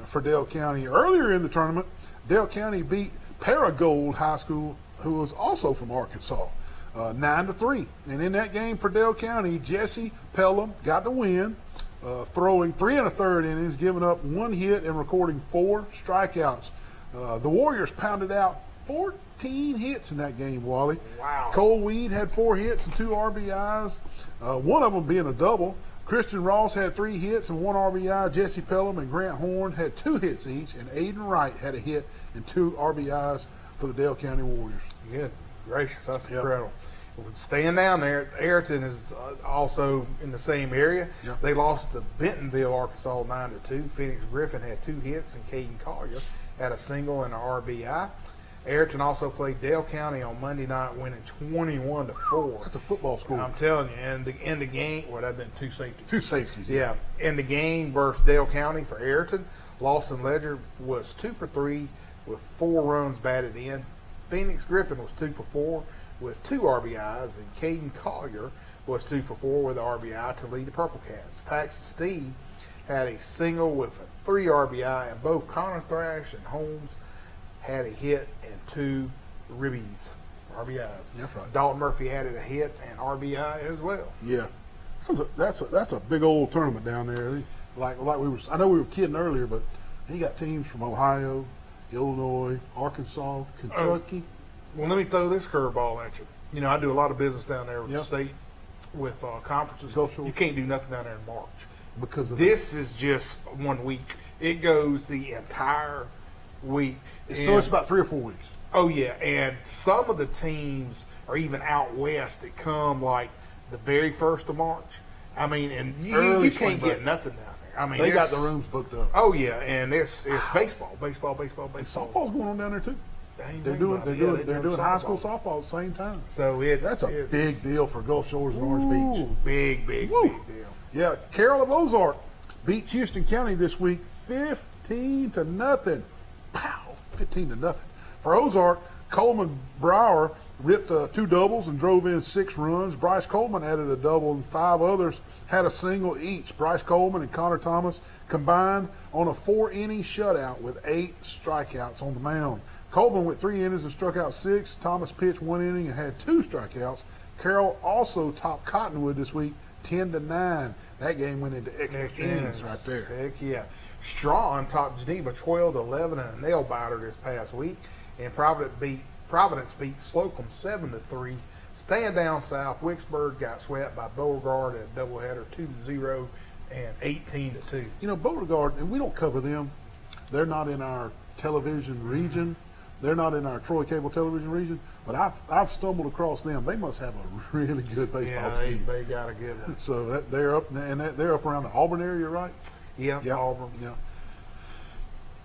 for Dale County. Earlier in the tournament, Dale County beat Paragould High School, who was also from Arkansas, 9-3. And in that game for Dale County, Jesse Pelham got the win, throwing 3 1/3 innings, giving up 1 hit and recording 4 strikeouts. The Warriors pounded out 14 hits in that game, Wally. Wow. Cole Weed had 4 hits and 2 RBIs, one of them being a double. Christian Ross had 3 hits and 1 RBI. Jesse Pelham and Grant Horn had 2 hits each, and Aiden Wright had a hit and 2 RBIs for the Dale County Warriors. Good gracious, that's Yep. incredible. Staying down there, Ayrton is also in the same area. Yep. They lost to Bentonville, Arkansas, 9-2. Phoenix Griffin had 2 hits, and Caden Collier had a single and an RBI. Ayrton also played Dale County on Monday night, winning 21-4. That's a football score. I'm telling you, and in the game, well, that'd been 2 safeties. 2 safeties. Yeah, in the game versus Dale County for Ayrton, Lawson Ledger was 2 for 3 with 4 runs batted in. Phoenix Griffin was 2 for 4 with 2 RBIs, and Caden Collier was 2 for 4 with an RBI to lead the Purple Cats. Paxton Steve had a single with a 3 RBI, and both Connor Thrash and Holmes had a hit and 2 ribbies, RBIs. That's right. Dalton Murphy added a hit and RBI as well. Yeah, that's a big old tournament down there. Like we were, I know we were kidding earlier, but he got teams from Ohio, Illinois, Arkansas, Kentucky. Well, let me throw this curveball at you. You know, I do a lot of business down there with Yep. the state, with conferences. Gulf Shores. You can't do nothing down there in March. Because of This is just 1 week. It goes the entire week. so it's about 3 or 4 weeks. Oh, yeah. And some of the teams are even out west that come like the very 1st of March. I mean, and you Early can't spring break. get nothing down there. I mean, They got it's- the rooms booked up. Oh, yeah. And it's baseball. And Baseball. softball's going on down there too. Dang, They're think doing about they're it. Yeah, doing they're doing high school softball at the same time. So That's a it's big deal for Gulf Shores and Orange Beach. Big Woo. deal. Yeah, Carroll of Ozark beats Houston County this week 15-0. Pow, 15-0. For Ozark, Coleman Brower ripped 2 doubles and drove in 6 runs. Bryce Coleman added a double, and 5 others had a single each. Bryce Coleman and Connor Thomas combined on a 4-inning shutout with 8 strikeouts on the mound. Colburn went 3 innings and struck out 6. Thomas pitched 1 inning and had 2 strikeouts. Carroll also topped Cottonwood this week, 10-9. That game went into extra innings right there. Heck yeah. Strawn topped Geneva 12-11 in a nail biter this past week, and Providence beat Slocum 7-3. Staying down south, Wicksburg got swept by Beauregard at doubleheader 2-0 and 18-2. You know, Beauregard, and we don't cover them. They're not in our television region. They're not in our Troy cable television region, but I've stumbled across them. They must have a really good baseball team. They got a good one. So they're up, and they're up around the Auburn area, right? Yeah, Auburn. Yeah.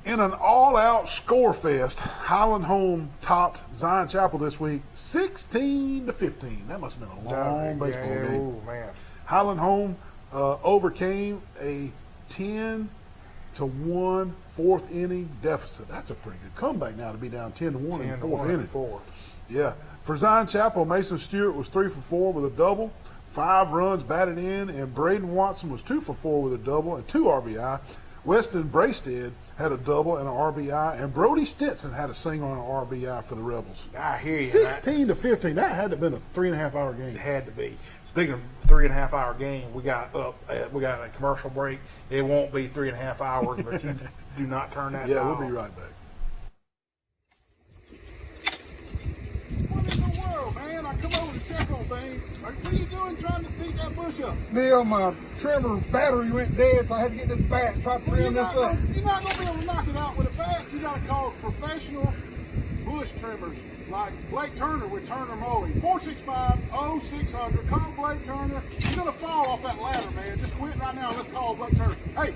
In an all-out score fest, Highland Home topped Zion Chapel this week, 16-15. That must have been a long baseball game. Oh man. Highland Home overcame a 10-1 fourth inning deficit. That's a pretty good comeback now to be down 10-1 in the fourth inning. Yeah. For Zion Chapel, Mason Stewart was 3 for 4 with a double, 5 runs batted in, and Braden Watson was 2 for 4 with a double and 2 RBI. Weston Braystead had a double and an RBI, and Brody Stinson had a single and an RBI for the Rebels. I hear you. 16-15. That had to have been a 3.5-hour game. It had to be. Speaking of 3.5-hour game, we got a commercial break. It won't be 3.5 hours, but you do not turn that Yeah, dial. we'll be right back. What in the world, man? I come over to check on things. What are you doing trying to beat that bush up? Neal, my trimmer battery went dead, so I had to get this bat and try to trim this up. You're not going to be able to knock it out with a bat. You got to call professional bush trimmers like Blake Turner with Turner Mowing. 465-0600. Call Blake Turner. You're going to fall off that ladder, man. Just quit right now. Let's call Blake Turner. Hey,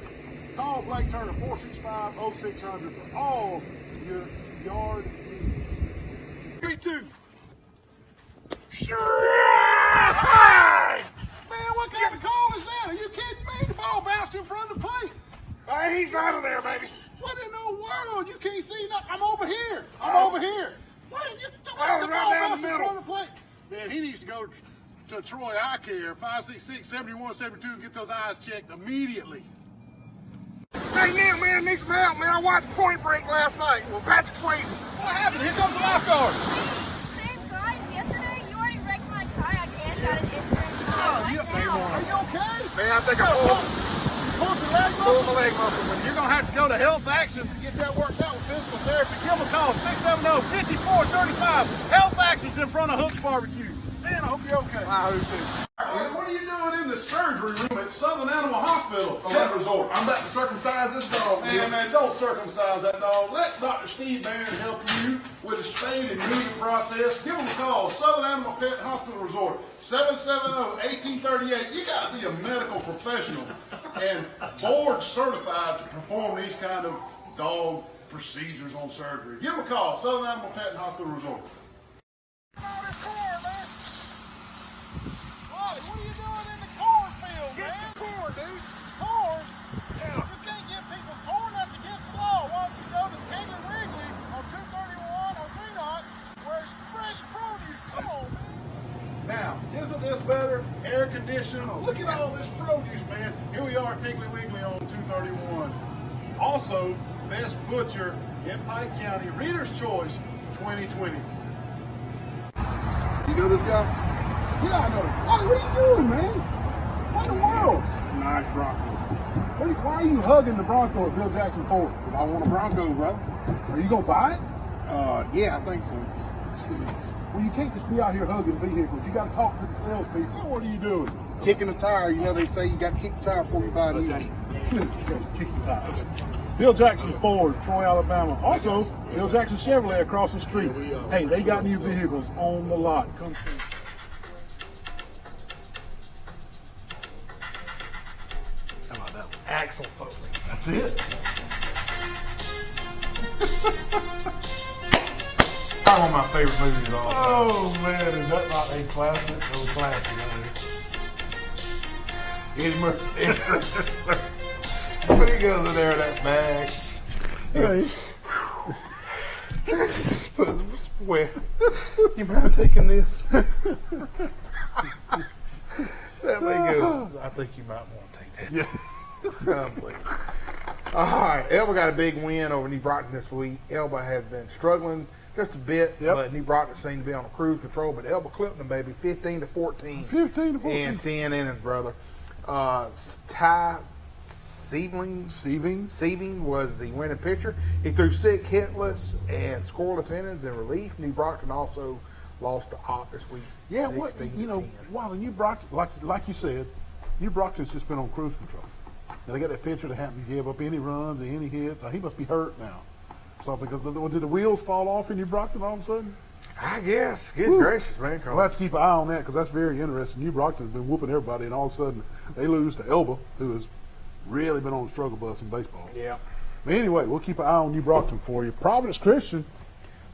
call Blake Turner, 465-0600 for all your yard needs. 3-2. Man, what kind of call is that? Are you kidding me? The ball bounced in front of the plate. He's out of there, baby. What in the world? You can't see nothing. I'm over here. What? The ball bounced in front of the plate. Man, he needs to go to Troy Eye Care, 566-7172, and get those eyes checked immediately. Hey, Neal, man, need some help, man. I watched Point Break last night with Patrick Swayze. What happened? Here comes the lifeguard. Same guys yesterday. You already wrecked my kayak and got an insurance. Are you okay? Man, I think I Pulled your leg muscle? pulled my leg muscle. You're going to have to go to Health Action to get that worked out with physical therapy. Give them a call, 670-5435. Health Action's in front of Hook's Barbecue. Man, I hope you're okay. I hope so. What are you doing in the surgery room at Southern Animal Hospital from that resort? I'm about to circumcise this dog. Man, don't circumcise that dog. Let Dr. Steve Barron help you with the spaying and neuter process. Give him a call, Southern Animal Pet Hospital Resort, 770-1838. You got to be a medical professional and board certified to perform these kind of dog procedures on surgery. Give him a call, Southern Animal Pet Hospital Resort. What are you doing in the cornfield, man? Get the corn, dude. Corn? Yeah. You can't give people's corn. That's against the law. Why don't you go to Piggly Wiggly on 231 on Greenhawk, where it's fresh produce? Come on, man. Now, isn't this better? Air conditioned. Look at all this produce, man. Here we are at Piggly Wiggly on 231. Also, best butcher in Pike County. Reader's Choice 2020. You know this guy? Yeah, I know. Wally, what are you doing, man? What in the world? Nice Bronco. Why are you hugging the Bronco at Bill Jackson Ford? Because I want a Bronco, brother. Are you going to buy it? Yeah, I think so. Well, you can't just be out here hugging vehicles. You got to talk to the salespeople. What are you doing? Kicking the tire, you know they say you got to kick the tire before you buy a new one. Kick the tires. Bill Jackson Ford, Troy, Alabama. Also, Bill Jackson Chevrolet across the street. Hey, they got new vehicles on the lot. Come see. How about that one? Axel Foley. That's it. One of my favorite movies of all time. Oh, man, is that not a classic? Oh, classic, Eddie Murphy. When he goes in there in that bag. Where? You mind taking this? That thing goes, I think you might want to take that. Yeah. Unbelievable. All right, Elba got a big win over New Brockton this week. Elba has been struggling just a bit, but New Brockton seemed to be on a cruise control. But Elba clipped them, baby, 15-14. 15-14. In 10 innings, brother. Ty Sieving was the winning pitcher. He threw 6 hitless and scoreless innings in relief. New Brockton also lost to Ott this week. Yeah, 16-10. Wally, New Brockton, like you said, New Brockton's just been on cruise control. And they got that pitcher that happened to give up any runs or any hits. He must be hurt now. Something, because did the wheels fall off in New Brockton all of a sudden? I guess. Good gracious, man. We'll have to keep an eye on that, because that's very interesting. New Brockton's been whooping everybody, and all of a sudden they lose to Elba, who has really been on the struggle bus in baseball. Yeah. But anyway, we'll keep an eye on New Brockton for you. Providence Christian,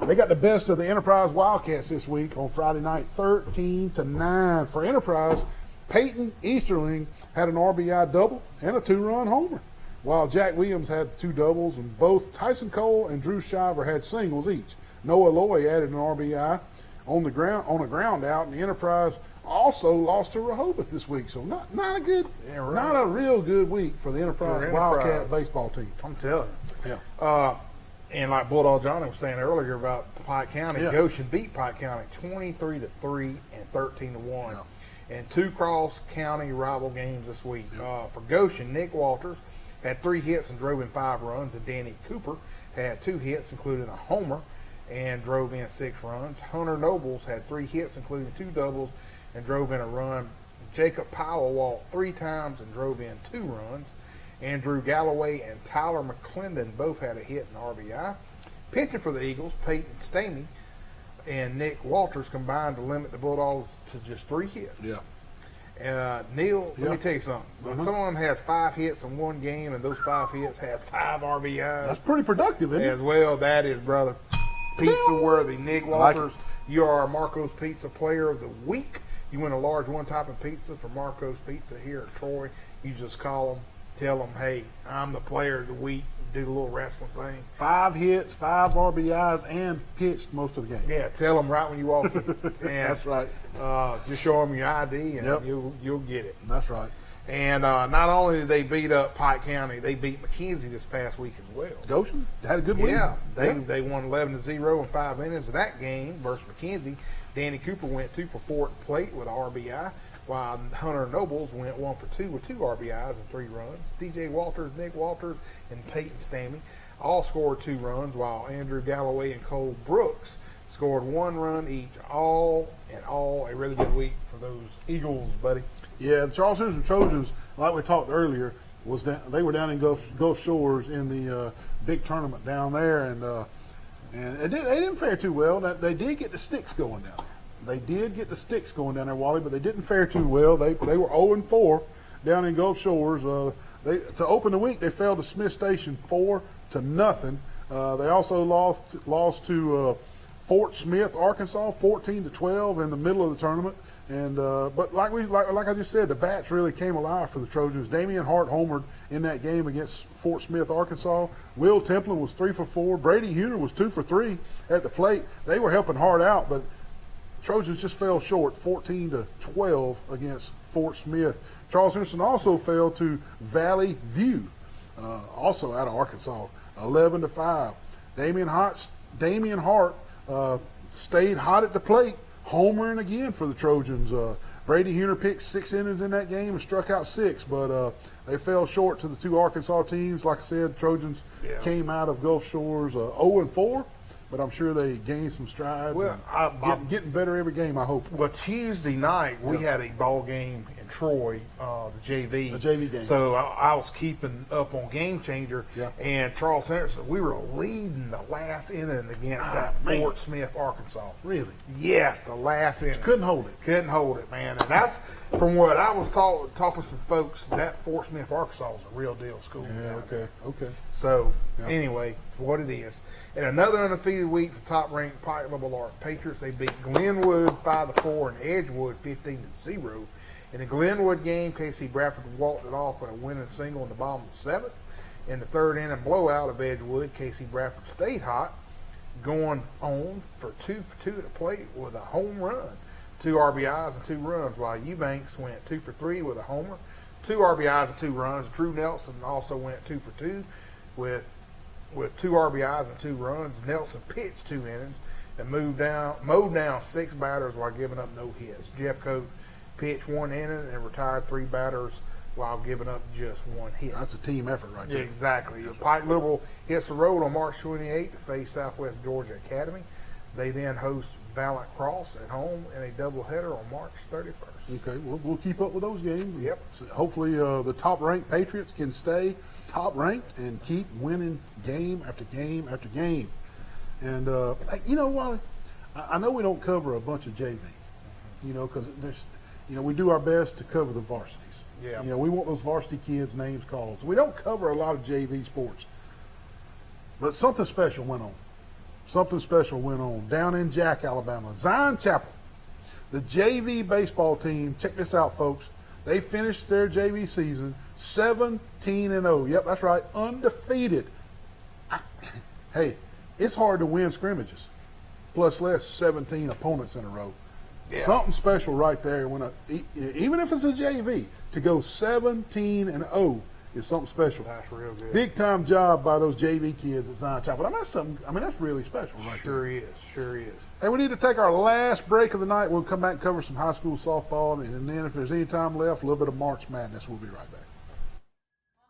they got the best of the Enterprise Wildcats this week on Friday night, 13-9. For Enterprise, Peyton Easterling had an RBI double and a 2-run homer, while Jack Williams had 2 doubles, and both Tyson Cole and Drew Shiver had singles each. Noah Loy added an RBI on a ground out, and the Enterprise also lost to Rehoboth this week. So not a real good week for the Enterprise Wildcat baseball team. I'm telling you. Yeah. And like Bulldog Johnny was saying earlier about Pike County, Goshen beat Pike County 23-3 and 13-1. And 2 cross-county rival games this week. For Goshen, Nick Walters had 3 hits and drove in 5 runs, and Danny Cooper had 2 hits, including a homer, and drove in 6 runs. Hunter Nobles had 3 hits, including 2 doubles, and drove in a run. Jacob Powell walked 3 times and drove in 2 runs. Andrew Galloway and Tyler McClendon both had a hit and RBI. Pitching for the Eagles, Peyton Stamey and Nick Walters combined to limit the Bulldogs to just 3 hits. Yeah. Neal, let me tell you something. When someone has 5 hits in one game and those 5 hits have 5 RBIs, that's pretty productive, isn't it? as well, that is, brother, pizza worthy. Nick Walters, you are Marco's Pizza Player of the Week. You win a large one-topping pizza from Marco's Pizza here at Troy. You just call them, tell them, hey, I'm the Player of the Week. Do the little wrestling thing. 5 hits, 5 RBIs, and pitched most of the game. Yeah, tell them right when you walk in. And, that's right. Just show them your ID, and you'll get it. That's right. And not only did they beat up Pike County, they beat McKenzie this past week as well. Goshen had a good week. Yeah, they won 11-0 in 5 innings of that game versus McKenzie. Danny Cooper went 2 for 4 at the plate with an RBI, while Hunter Nobles went 1 for 2 with 2 RBIs and 3 runs. DJ Walters, Nick Walters, and Peyton Stamey all scored 2 runs, while Andrew Galloway and Cole Brooks scored 1 run each. All in all, a really good week for those Eagles, buddy. Yeah, the Charles Henderson Trojans, like we talked earlier, they were down in Gulf Shores in the big tournament down there, and they didn't fare too well. They did get the sticks going down there. They did get the sticks going down there, Wally, but they didn't fare too well. They were 0-4 down in Gulf Shores. To open the week, they fell to Smith Station 4-0. They also lost to Fort Smith, Arkansas, 14-12 in the middle of the tournament. And but like I just said, the bats really came alive for the Trojans. Damian Hart homered in that game against Fort Smith, Arkansas. Will Templin was 3 for 4. Brady Huner was 2 for 3 at the plate. They were helping Hart out, but Trojans just fell short, 14-12 against Fort Smith. Charles Henderson also fell to Valley View, also out of Arkansas, 11-5. Damian Hart stayed hot at the plate, homering again for the Trojans. Brady Huner pitched 6 innings in that game and struck out 6, but they fell short to the 2 Arkansas teams. Like I said, Trojans came out of Gulf Shores 0-4. But I'm sure they gained some strides. Well, getting better every game, I hope. Well, Tuesday night, we had a ball game in Troy, the JV. The JV game. So I was keeping up on Game Changer, and Charles Henderson, we were leading the last inning against Fort Smith, Arkansas. Really? Yes, the last inning. Couldn't hold it. Couldn't hold it, man. And that's, from what I was talking to some folks, that Fort Smith, Arkansas is a real deal school. Yeah, okay. So, anyway, what it is. And another undefeated week for top-ranked Pike Level Art Patriots. They beat Glenwood 5-4 and Edgewood 15-0. In the Glenwood game, Casey Bradford walked it off with a winning single in the bottom of the 7th. In the 3rd inning blowout of Edgewood, Casey Bradford stayed hot, going on for 2 for 2 at the plate with a home run, 2 RBIs and 2 runs, while Eubanks went 2 for 3 with a homer, 2 RBIs and 2 runs. Drew Nelson also went 2 for 2 with 2 RBIs and 2 runs. Nelson pitched 2 innings and mowed down 6 batters while giving up no hits. Jeff Coat pitched 1 inning and retired 3 batters while giving up just 1 hit. That's a team effort right there. Exactly. Pike Liberal hits the road on March 28th to face Southwest Georgia Academy. They then host Valiant Cross at home in a doubleheader on March 31st. Okay, we'll keep up with those games. Yep. So hopefully the top-ranked Patriots can stay top-ranked and keep winning game after game after game. And, you know, Wally, I know we don't cover a bunch of JV, you know, because there's, you know, we do our best to cover the varsities. Yeah. You know, we want those varsity kids' names called. So we don't cover a lot of JV sports. But something special went on. Something special went on down in Jack, Alabama. Zion Chapel, the JV baseball team, check this out, folks. They finished their JV season 17-0. Yep, that's right, undefeated. Hey, it's hard to win scrimmages, plus less 17 opponents in a row. Yeah. Something special right there. Even if it's a JV, to go 17-0 is something special. That's real good. Big time job by those JV kids at Zion Chapel. That's really special right there. Sure is. Hey, we need to take our last break of the night. We'll come back and cover some high school softball, and then if there's any time left, a little bit of March Madness. We'll be right back.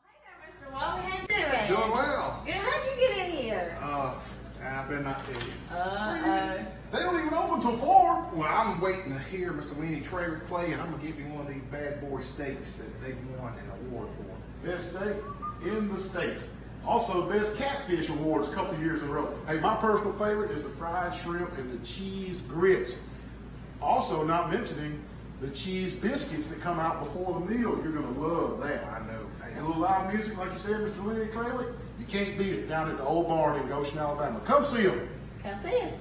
Hey there, Mr. Wally. How you doing? Doing well. Good. How'd you get in here? I better not tell you. Uh-oh. They don't even open till 4. Well, I'm waiting to hear Mr. Weenie Traver play, and I'm going to give you one of these bad boy steaks that they won an award for. Best steak in the state. Also, best catfish awards a couple years in a row. Hey, my personal favorite is the fried shrimp and the cheese grits. Also, not mentioning the cheese biscuits that come out before the meal. You're going to love that. I know. And a little live music, like you said, Mr. Lenny Trawick, you can't beat it down at the old barn in Goshen, Alabama. Come see them. Come see us.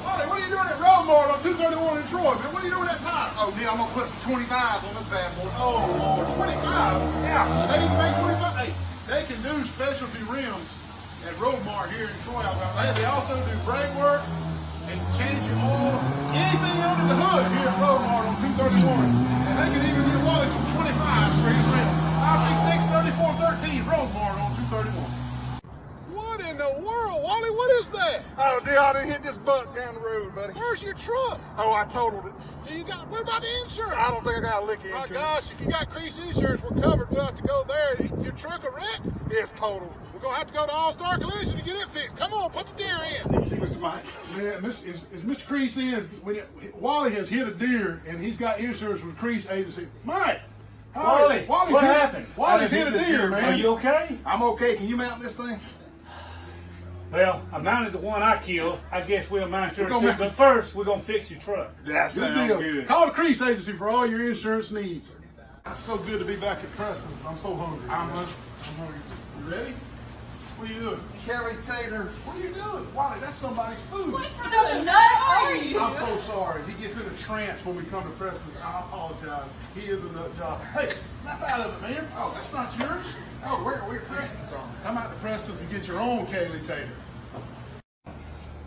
Wally, what are you doing at Roadmart on 231 in Troy, man? What are you doing at that time? Oh, Neal, I'm going to put some 25s on this bad boy. Oh, Lord, 25s? Yeah. They can make 25. Hey, they can do specialty rims at Roadmart here in Troy, Alabama. They also do brake work and change your oil, anything under the hood here at Roadmart on 231. And they can even give Wally some 25s for his rim. 566-3413, Roadmart on 231. What in the world, Wally? What is that? Oh, dear, I done hit this buck down the road, buddy. Where's your truck? Oh, I totaled it. What about the insurance? I don't think I got a lick of insurance. My gosh, if you got Crease Insurance, we're covered. We'll have to go there. Your truck a wreck? It's totaled. We're going to have to go to All-Star Collision to get it fixed. Come on, put the deer in. You see, Mr. Mike. Man, this is Mr. Crease in. Wally has hit a deer, and he's got insurance with Crease Agency. Mike! Wally, what happened? Wally's hit a deer, man. Are you okay? I'm okay. Can you mount this thing? Well, I mounted the one I killed. I guess we'll mount yours too. mount- But first, we're going to fix your truck. That sounds good. Call the Crease Agency for all your insurance needs. It's so good to be back at Preston. I'm so hungry. I'm hungry too. You ready? What are you doing? Kelly Tater. What are you doing? Wally, that's somebody's food. What kind of a nut are you? I'm so sorry. He gets in a trance when we come to Preston. I apologize. He is a nut job. Hey, snap out of it, man. Oh, that's not yours. Oh, we're Preston's on. Come out to Preston's and get your own Kaylee Tater.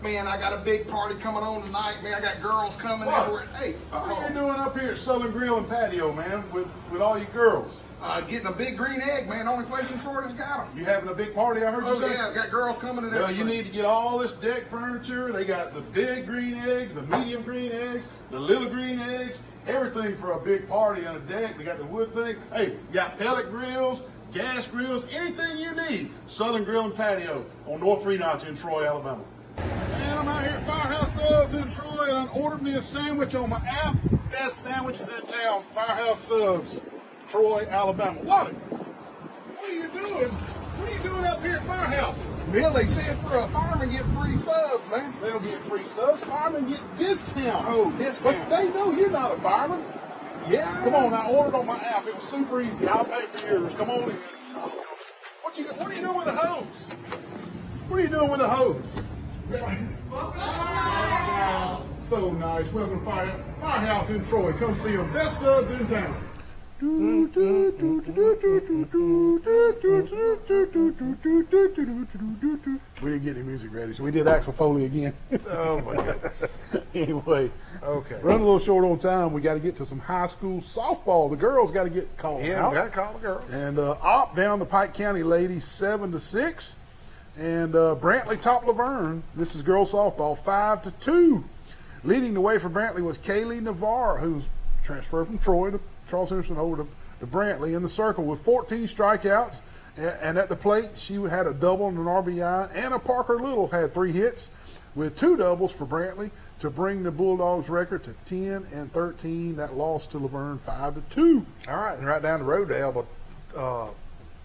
Man, I got a big party coming on tonight, man. I got girls coming everywhere. Hey, what are you doing up here at Southern Grill and Patio, man, with all you girls? Getting a big green egg, man. Only place in Troy that's got them. You having a big party, I heard you say? Oh, yeah. Got girls coming and everything. Well, you need to get all this deck furniture. They got the big green eggs, the medium green eggs, the little green eggs, everything for a big party on a deck. They got the wood thing. Hey, you got pellet grills, gas grills, anything you need. Southern Grill and Patio on North 3 Notch in Troy, Alabama. Man, I'm out here at Firehouse Subs in Troy, and I ordered me a sandwich on my app. Best sandwiches in town, Firehouse Subs, Troy, Alabama. Wally, what are you doing? What are you doing up here at Firehouse? Well, they said for a fireman get free subs, man. They don't get free subs. Firemen get discounts. Oh, discounts. But they know you're not a fireman. Yeah. Come on, I ordered on my app. It was super easy. I'll pay for yours. Come on in. What are you doing with the hose? What are you doing with the hose? So nice. Welcome to Firehouse in Troy. Come see them. Best subs in town. We didn't get any music ready, so we did Axel Foley again. Oh my goodness. Anyway, Okay. running a little short on time. We got to get to some high school softball. The girls got to get called Yeah, out. we got to call the girls. And Opp down the Pike County ladies 7-6, and Brantley top Laverne. This is girls softball 5-2. Leading the way for Brantley was Kaylee Navarre, who's transferred from Troy to Charles Henderson over to Brantley in the circle with 14 strikeouts. And at the plate, she had a double and an RBI, and a Parker Little had 3 hits with 2 doubles for Brantley to bring the Bulldogs record to 10-13. That loss to Laverne 5-2. All right, and right down the road, the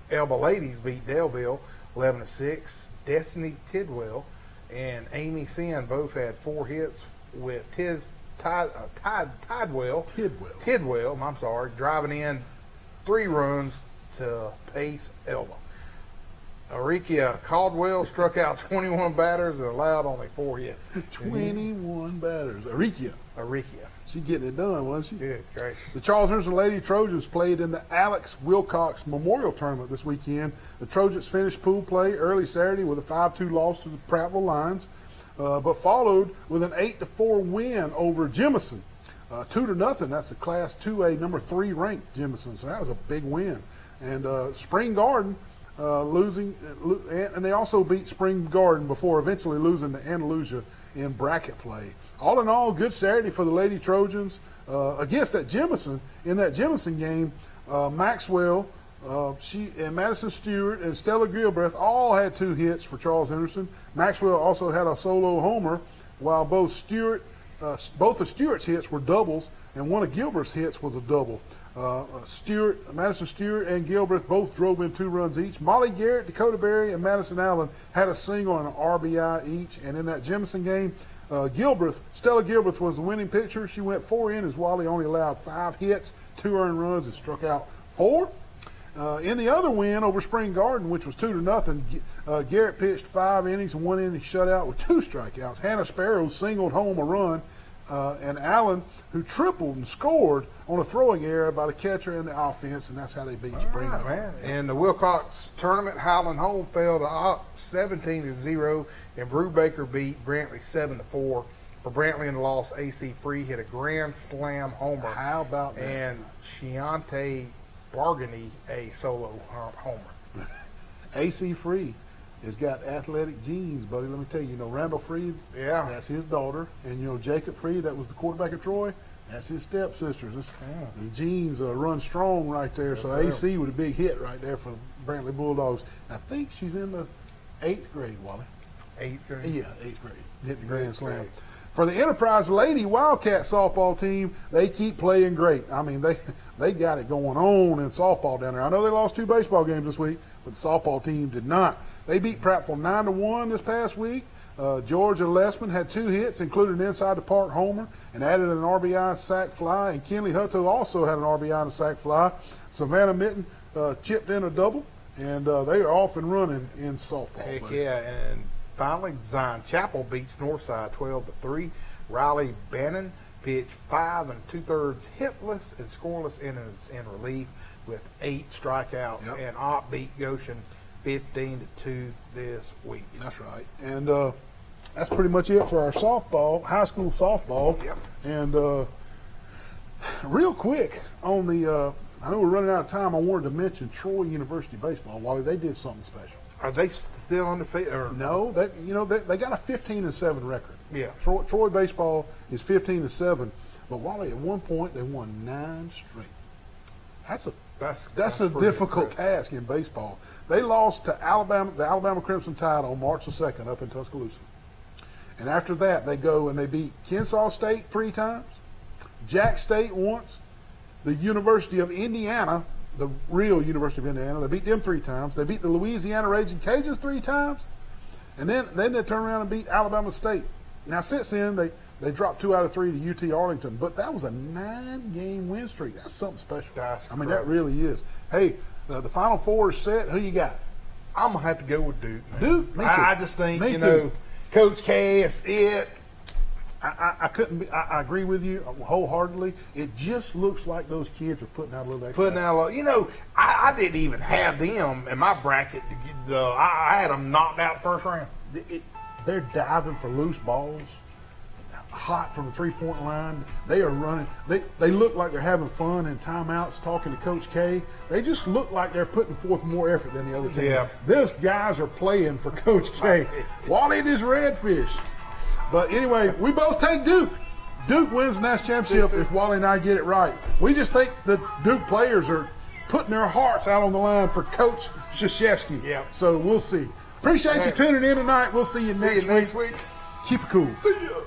Elba ladies beat Delville 11-6. Destiny Tidwell and Amy Sin both had 4 hits with Tidwell, I'm sorry, driving in 3 runs to pace Elba. Arikia Caldwell struck out 21 batters and allowed only 4 hits. 21 batters. Arikia. She getting it done, wasn't she? Good, great. The Charles Henderson Lady Trojans played in the Alex Wilcox Memorial Tournament this weekend. The Trojans finished pool play early Saturday with a 5-2 loss to the Prattville Lions, but followed with an 8-4 win over Jemison. 2-0. That's the Class 2A number 3 ranked Jemison. So that was a big win. And Spring Garden losing, and they also beat Spring Garden before eventually losing to Andalusia in bracket play. All in all, good Saturday for the Lady Trojans against that Jemison. In that Jemison game, Maxwell, she and Madison Stewart and Stella Gilbreth all had 2 hits for Charles Henderson. Maxwell also had a solo homer, while both of Stewart's hits were doubles, and one of Gilbert's hits was a double. Madison Stewart and Gilbreth both drove in 2 runs each. Molly Garrett, Dakota Berry, and Madison Allen had a single and an RBI each. And in that Jemison game, Stella Gilbreth was the winning pitcher. She went 4 innings. Wally only allowed 5 hits, 2 earned runs, and struck out 4. In the other win over Spring Garden, which was 2-0, Garrett pitched 5 innings and 1 inning shutout with 2 strikeouts. Hannah Sparrow singled home a run, and Allen, who tripled and scored on a throwing error by the catcher in the offense, and that's how they beat Spring Garden. Man. In the Wilcox tournament, Highland Home fell to Opp 17-0, and Brubaker beat Brantley 7-4. For Brantley in the loss, AC Free hit a grand slam homer. How about that? And Shiante Bargany a solo homer. AC Free has got athletic genes, buddy. Let me tell you, Randall Free, Yeah. that's his daughter. And, Jacob Free, that was the quarterback of Troy, that's his stepsisters. The genes run strong right there. So AC with a big hit right there for the Brantley Bulldogs. I think she's in the 8th grade, Wally. 8th grade. Yeah, 8th grade. Hitting the grand slam. For the Enterprise Lady Wildcat softball team, they keep playing great. I mean, they got it going on in softball down there. I know they lost 2 baseball games this week, but the softball team did not. They beat Prattville 9-1 this past week. Georgia Lessman had 2 hits, including an inside the park homer, and added an RBI sac fly. And Kenley Hutto also had an RBI and a sac fly. Savannah Mitten chipped in a double, and they are off and running in softball. Heck buddy. yeah. And finally, Zion Chapel beats Northside 12-3. Riley Bannon pitched 5 2/3 hitless and scoreless innings in relief with 8 strikeouts. Yep. And Opp beat Goshen 15-2 this week. That's right. And that's pretty much it for our softball, high school softball. Yep. And real quick on the, I know we're running out of time. I wanted to mention Troy University baseball. Wally, they did something special. Are they still undefeated? Or No, they got a 15-7 record. Yeah. Troy baseball is 15-7, but Wally, at one point they won 9 straight. That's a pretty difficult impressive. task in baseball. They lost to Alabama, the Alabama Crimson Tide, on March the 2nd up in Tuscaloosa. And after that, they go and they beat Kennesaw State 3 times, Jack State once, the University of Indiana, the real University of Indiana, they beat them 3 times. They beat the Louisiana Raging Cajuns 3 times, and then they turn around and beat Alabama State. Now, since then, they dropped 2 out of 3 to UT Arlington, but that was a 9-game win streak. That's something special. That's I mean, great. that really is. Hey, the Final Four is set. Who you got? I'm going to have to go with Duke. Man. Duke? Me too. I just think, Me you too. know, Coach K is it. I couldn't be, I agree with you wholeheartedly. It just looks like those kids are putting out a little extra. Putting out a lot. You know, I didn't even have them in my bracket. I had them knocked out first round. They're diving for loose balls, hot from the three-point line. They are running. They look like they're having fun in timeouts talking to Coach K. They just look like they're putting forth more effort than the other team. Yeah. Those guys are playing for Coach K. Wally and his Redfish. But anyway, we both take Duke. Duke wins the national championship if Wally and I get it right. We just think the Duke players are putting their hearts out on the line for Coach Krzyzewski. Yeah. So we'll see. Appreciate you tuning in tonight. We'll see you next week. week. Keep it cool. See ya.